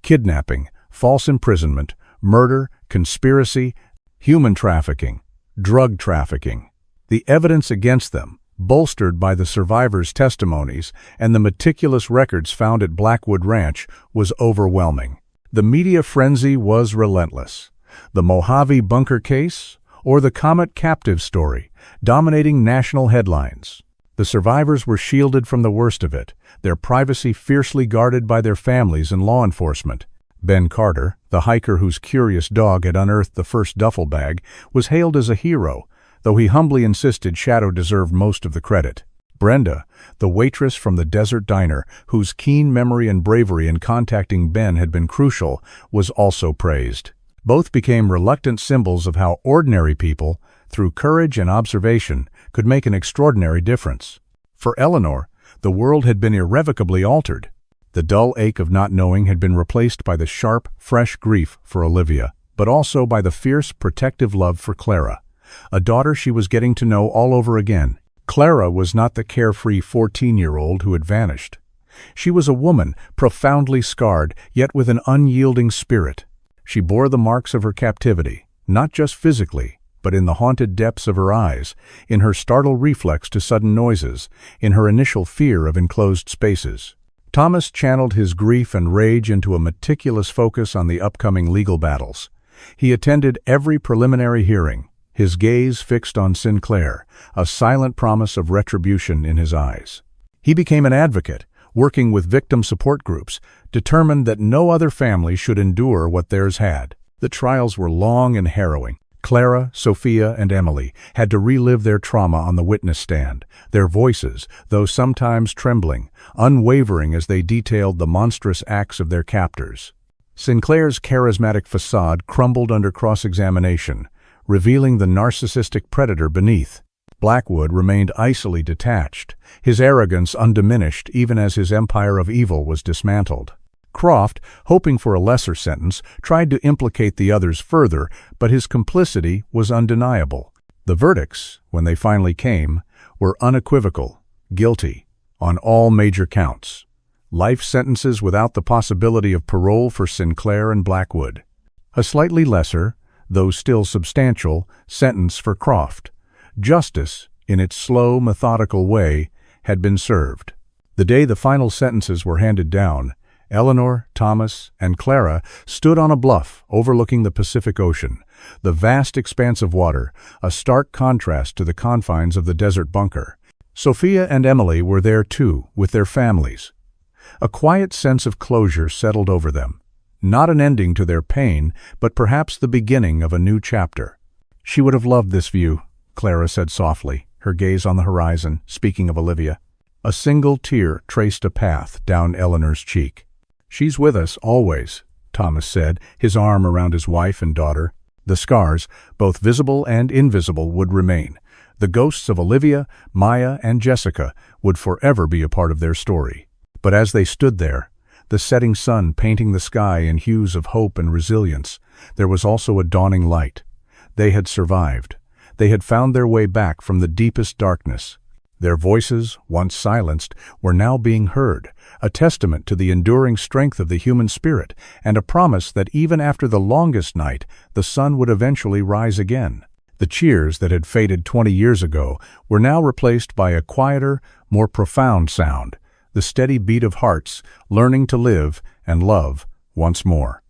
kidnapping, false imprisonment, murder, conspiracy, human trafficking, drug trafficking. The evidence against them, bolstered by the survivors' testimonies and the meticulous records found at Blackwood Ranch, was overwhelming. The media frenzy was relentless. The Mojave Bunker case, or the Comet captive story, dominating national headlines. The survivors were shielded from the worst of it, their privacy fiercely guarded by their families and law enforcement. Ben Carter, the hiker whose curious dog had unearthed the first duffel bag, was hailed as a hero, though he humbly insisted Shadow deserved most of the credit. Brenda, the waitress from the desert diner, whose keen memory and bravery in contacting Ben had been crucial, was also praised. Both became reluctant symbols of how ordinary people, through courage and observation, could make an extraordinary difference. For Eleanor, the world had been irrevocably altered. The dull ache of not knowing had been replaced by the sharp, fresh grief for Olivia, but also by the fierce, protective love for Clara, a daughter she was getting to know all over again. Clara was not the carefree 14-year-old who had vanished. She was a woman, profoundly scarred, yet with an unyielding spirit. She bore the marks of her captivity, not just physically, but in the haunted depths of her eyes, in her startled reflex to sudden noises, in her initial fear of enclosed spaces. Thomas channeled his grief and rage into a meticulous focus on the upcoming legal battles. He attended every preliminary hearing, his gaze fixed on Sinclair, a silent promise of retribution in his eyes. He became an advocate, working with victim support groups, determined that no other family should endure what theirs had. The trials were long and harrowing. Clara, Sophia, and Emily had to relive their trauma on the witness stand, their voices, though sometimes trembling, unwavering as they detailed the monstrous acts of their captors. Sinclair's charismatic facade crumbled under cross-examination, revealing the narcissistic predator beneath. Blackwood remained icily detached, his arrogance undiminished even as his empire of evil was dismantled. Croft, hoping for a lesser sentence, tried to implicate the others further, but his complicity was undeniable. The verdicts, when they finally came, were unequivocal: guilty on all major counts. Life sentences without the possibility of parole for Sinclair and Blackwood. A slightly lesser, though still substantial, sentence for Croft. Justice, in its slow, methodical way, had been served. The day the final sentences were handed down, Eleanor, Thomas, and Clara stood on a bluff overlooking the Pacific Ocean, the vast expanse of water, a stark contrast to the confines of the desert bunker. Sophia and Emily were there too, with their families. A quiet sense of closure settled over them. Not an ending to their pain, but perhaps the beginning of a new chapter. "She would have loved this view," Clara said softly, her gaze on the horizon, speaking of Olivia. A single tear traced a path down Eleanor's cheek. "She's with us, always," Thomas said, his arm around his wife and daughter. The scars, both visible and invisible, would remain. The ghosts of Olivia, Maya, and Jessica would forever be a part of their story. But as they stood there, the setting sun painting the sky in hues of hope and resilience, there was also a dawning light. They had survived. They had found their way back from the deepest darkness. Their voices, once silenced, were now being heard, a testament to the enduring strength of the human spirit, and a promise that even after the longest night, the sun would eventually rise again. The cheers that had faded 20 years ago were now replaced by a quieter, more profound sound, the steady beat of hearts learning to live and love once more.